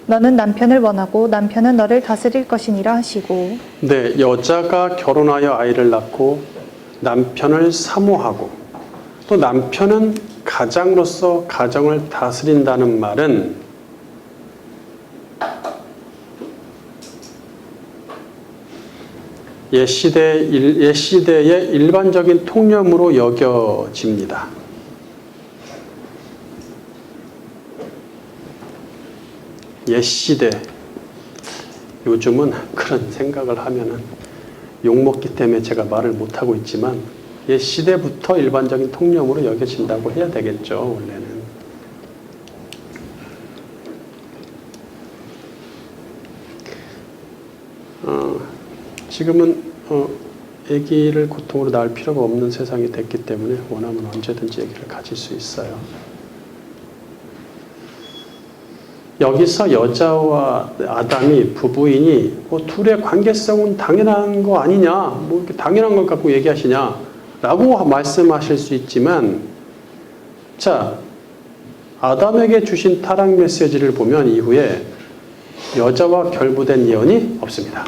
너는 남편을 원하고 남편은 너를 다스릴 것이니라 하시고. 네, 여자가 결혼하여 아이를 낳고 남편을 사모하고 또 남편은 가장으로서 가정을 다스린다는 말은 옛 시대의 일반적인 통념으로 여겨집니다. 옛 시대, 요즘은 그런 생각을 하면은 욕먹기 때문에 제가 말을 못하고 있지만 옛 시대부터 일반적인 통념으로 여겨진다고 해야 되겠죠, 원래는. 지금은 아기를 고통으로 낳을 필요가 없는 세상이 됐기 때문에 원하면 언제든지 아기를 가질 수 있어요. 여기서 여자와 아담이 부부이니 뭐 둘의 관계성은 당연한 거 아니냐, 뭐 이렇게 당연한 걸 갖고 얘기하시냐 라고 말씀하실 수 있지만, 자, 아담에게 주신 타락 메시지를 보면 이후에 여자와 결부된 예언이 없습니다.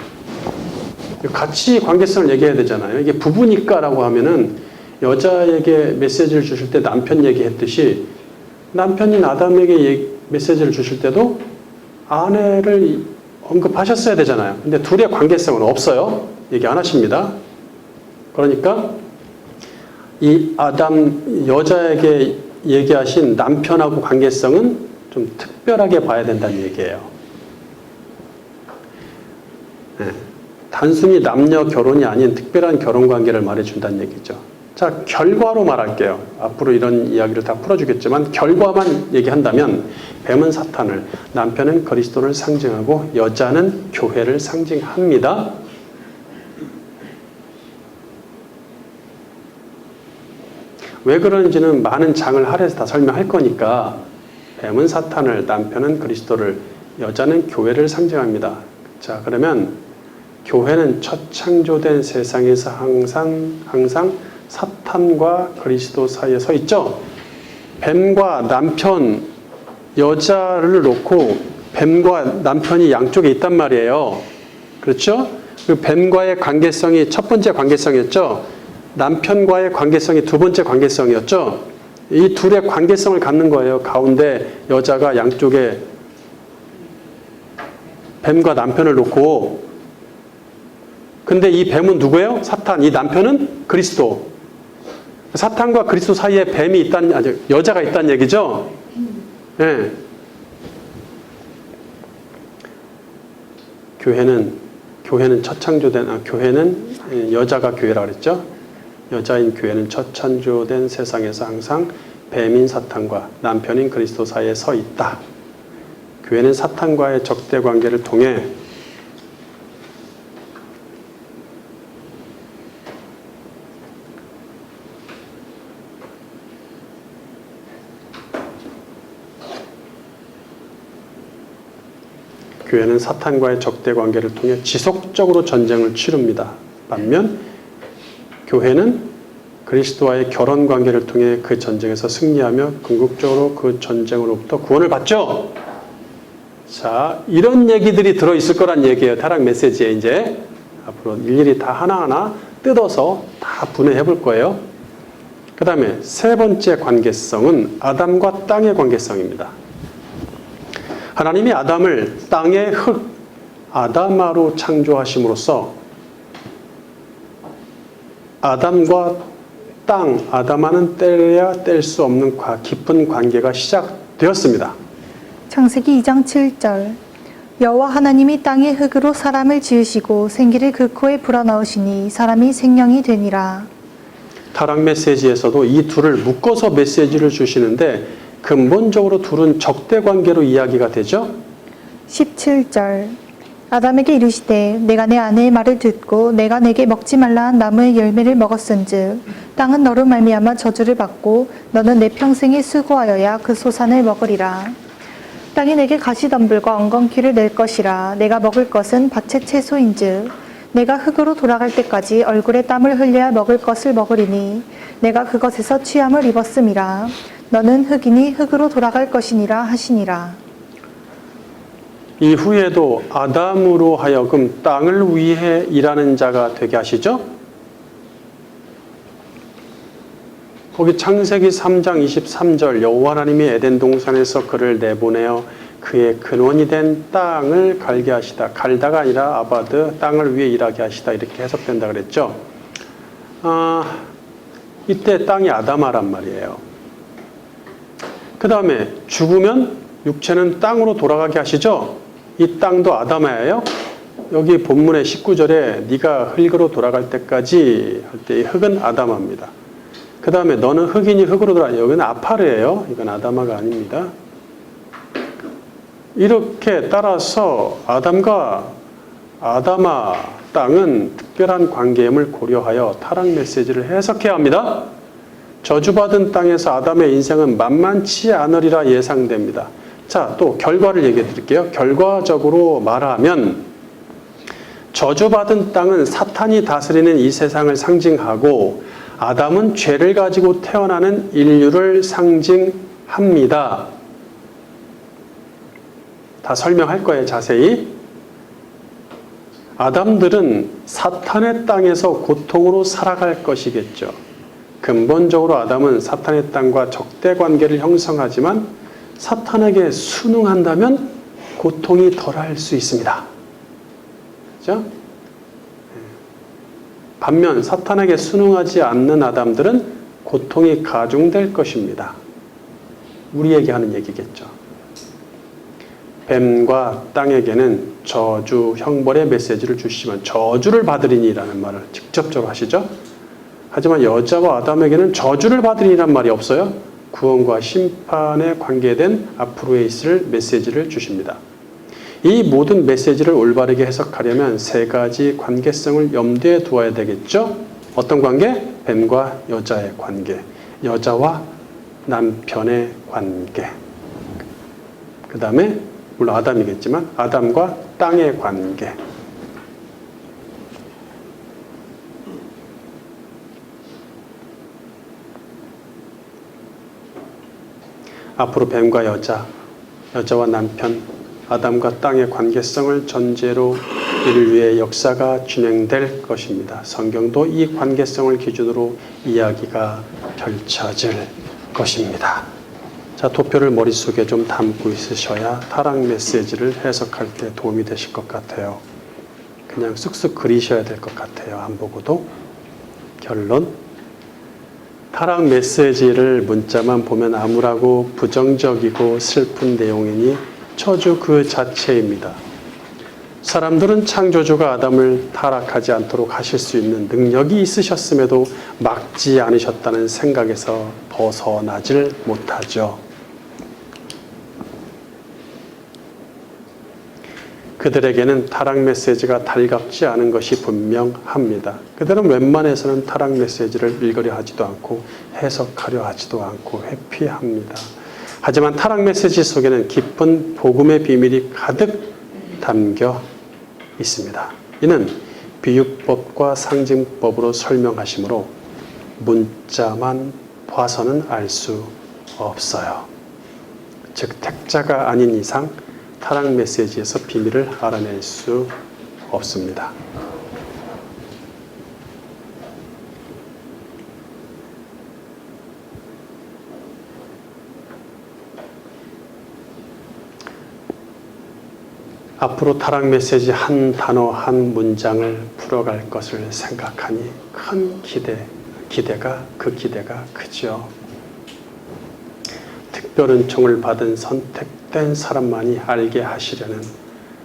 같이 관계성을 얘기해야 되잖아요. 이게 부부니까 라고 하면은 여자에게 메시지를 주실 때 남편 얘기했듯이 남편인 아담에게 메시지를 주실 때도 아내를 언급하셨어야 되잖아요. 근데 둘의 관계성은 없어요. 얘기 안 하십니다. 그러니까 이 아담 여자에게 얘기하신 남편하고 관계성은 좀 특별하게 봐야 된다는 얘기예요. 네. 단순히 남녀 결혼이 아닌 특별한 결혼 관계를 말해준다는 얘기죠. 자, 결과로 말할게요. 앞으로 이런 이야기를 다 풀어주겠지만 결과만 얘기한다면 뱀은 사탄을, 남편은 그리스도를 상징하고 여자는 교회를 상징합니다. 왜 그런지는 많은 장을 할애해서 다 설명할 거니까 뱀은 사탄을, 남편은 그리스도를, 여자는 교회를 상징합니다. 자, 그러면 교회는 첫 창조된 세상에서 항상 사탄과 그리스도 사이에 서 있죠. 뱀과 남편, 여자를 놓고 뱀과 남편이 양쪽에 있단 말이에요. 그렇죠? 그 뱀과의 관계성이 첫 번째 관계성이었죠. 남편과의 관계성이 두 번째 관계성이었죠. 이 둘의 관계성을 갖는 거예요. 가운데 여자가 양쪽에 뱀과 남편을 놓고. 근데 이 뱀은 누구예요? 사탄. 이 남편은 그리스도. 사탄과 그리스도 사이에 뱀이 있다는, 아니, 여자가 있다는 얘기죠? 예. 네. 교회는 첫 창조된, 교회는 여자가 교회라 그랬죠? 여자인 교회는 첫 창조된 세상에서 항상 뱀인 사탄과 남편인 그리스도 사이에 서 있다. 교회는 사탄과의 적대 관계를 통해 교회는 사탄과의 적대 관계를 통해 지속적으로 전쟁을 치릅니다. 반면 교회는 그리스도와의 결혼 관계를 통해 그 전쟁에서 승리하며 궁극적으로 그 전쟁으로부터 구원을 받죠. 자, 이런 얘기들이 들어있을 거란 얘기예요. 타락 메시지에 이제 앞으로 일일이 다 하나하나 뜯어서 다 분해해 볼 거예요. 그 다음에 세 번째 관계성은 아담과 땅의 관계성입니다. 하나님이 아담을 땅의 흙, 아담아로 창조하심으로써 아담과 땅, 아담아는 떼야 뗄 수 없는 깊은 관계가 시작되었습니다. 창세기 2장 7절 여호와 하나님이 땅의 흙으로 사람을 지으시고 생기를 그 코에 불어넣으시니 사람이 생명이 되니라. 타락 메시지에서도 이 둘을 묶어서 메시지를 주시는데 근본적으로 둘은 적대 관계로 이야기가 되죠. 17절 아담에게 이르시되 내가 내 아내의 말을 듣고 내가 내게 먹지 말라 한 나무의 열매를 먹었은즉 땅은 너로 말미암아 저주를 받고 너는 내 평생에 수고하여야 그 소산을 먹으리라. 땅이 내게 가시덤불과 엉겅퀴를 낼 것이라. 내가 먹을 것은 밭의 채소인즉 내가 흙으로 돌아갈 때까지 얼굴에 땀을 흘려야 먹을 것을 먹으리니 내가 그것에서 취함을 입었음이라. 너는 흙이니 흙으로 돌아갈 것이니라 하시니라. 이후에도 아담으로 하여금 땅을 위해 일하는 자가 되게 하시죠. 거기 창세기 3장 23절 여호와 하나님이 에덴 동산에서 그를 내보내어 그의 근원이 된 땅을 갈게 하시다. 갈다가 아니라 아바드, 땅을 위해 일하게 하시다. 이렇게 해석된다 그랬죠. 이때 땅이 아담아란 말이에요. 그 다음에 죽으면 육체는 땅으로 돌아가게 하시죠. 이 땅도 아담아예요. 여기 본문의 19절에 네가 흙으로 돌아갈 때까지 할 때 이 흙은 아담아입니다. 그 다음에 너는 흙이니 흙으로 돌아가. 여기는 아파르예요. 이건 아담아가 아닙니다. 이렇게 따라서 아담과 아담아 땅은 특별한 관계임을 고려하여 타락 메시지를 해석해야 합니다. 저주받은 땅에서 아담의 인생은 만만치 않으리라 예상됩니다. 자, 또 결과를 얘기해 드릴게요. 결과적으로 말하면 저주받은 땅은 사탄이 다스리는 이 세상을 상징하고 아담은 죄를 가지고 태어나는 인류를 상징합니다. 다 설명할 거예요, 자세히. 아담들은 사탄의 땅에서 고통으로 살아갈 것이겠죠. 근본적으로 아담은 사탄의 땅과 적대 관계를 형성하지만 사탄에게 순응한다면 고통이 덜할 수 있습니다. 그렇죠? 반면 사탄에게 순응하지 않는 아담들은 고통이 가중될 것입니다. 우리에게 하는 얘기겠죠. 뱀과 땅에게는 저주, 형벌의 메시지를 주시지만 저주를 받으리니라는 말을 직접적으로 하시죠. 하지만 여자와 아담에게는 저주를 받으리란 말이 없어요. 구원과 심판에 관계된 앞으로에 있을 메시지를 주십니다. 이 모든 메시지를 올바르게 해석하려면 세 가지 관계성을 염두에 두어야 되겠죠. 어떤 관계? 뱀과 여자의 관계, 여자와 남편의 관계, 그 다음에 물론 아담이겠지만 아담과 땅의 관계. 앞으로 뱀과 여자와 남편, 아담과 땅의 관계성을 전제로 인류의 역사가 진행될 것입니다. 성경도 이 관계성을 기준으로 이야기가 펼쳐질 것입니다. 자, 도표를 머릿속에 좀 담고 있으셔야 타락 메시지를 해석할 때 도움이 되실 것 같아요. 그냥 쓱쓱 그리셔야 될 것 같아요. 안 보고도. 결론. 타락 메시지를 문자만 보면 암울하고 부정적이고 슬픈 내용이니 저주 그 자체입니다. 사람들은 창조주가 아담을 타락하지 않도록 하실 수 있는 능력이 있으셨음에도 막지 않으셨다는 생각에서 벗어나질 못하죠. 그들에게는 타락 메시지가 달갑지 않은 것이 분명합니다. 그들은 웬만해서는 타락 메시지를 읽으려 하지도 않고 해석하려 하지도 않고 회피합니다. 하지만 타락 메시지 속에는 깊은 복음의 비밀이 가득 담겨 있습니다. 이는 비유법과 상징법으로 설명하시므로 문자만 봐서는 알 수 없어요. 즉 택자가 아닌 이상 타락 메시지에서 비밀을 알아낼 수 없습니다. 앞으로 타락 메시지 한 단어 한 문장을 풀어갈 것을 생각하니 큰 기대가 크죠. 특별 은총을 받은 선택된 사람만이 알게 하시려는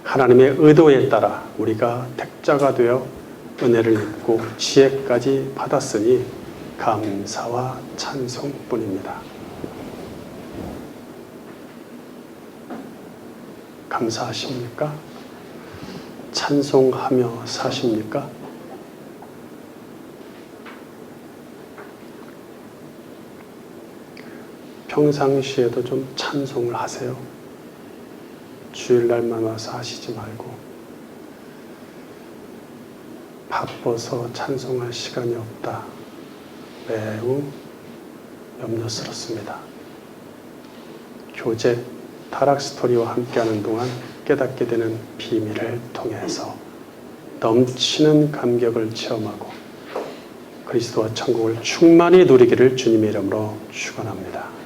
하나님의 의도에 따라 우리가 택자가 되어 은혜를 입고 지혜까지 받았으니 감사와 찬송뿐입니다. 감사하십니까? 찬송하며 사십니까? 평상시에도 좀 찬송을 하세요. 주일날만 와서 하시지 말고. 바빠서 찬송할 시간이 없다. 매우 염려스럽습니다. 교제, 타락 스토리와 함께하는 동안 깨닫게 되는 비밀을 통해서 넘치는 감격을 체험하고 그리스도와 천국을 충만히 누리기를 주님의 이름으로 축원합니다.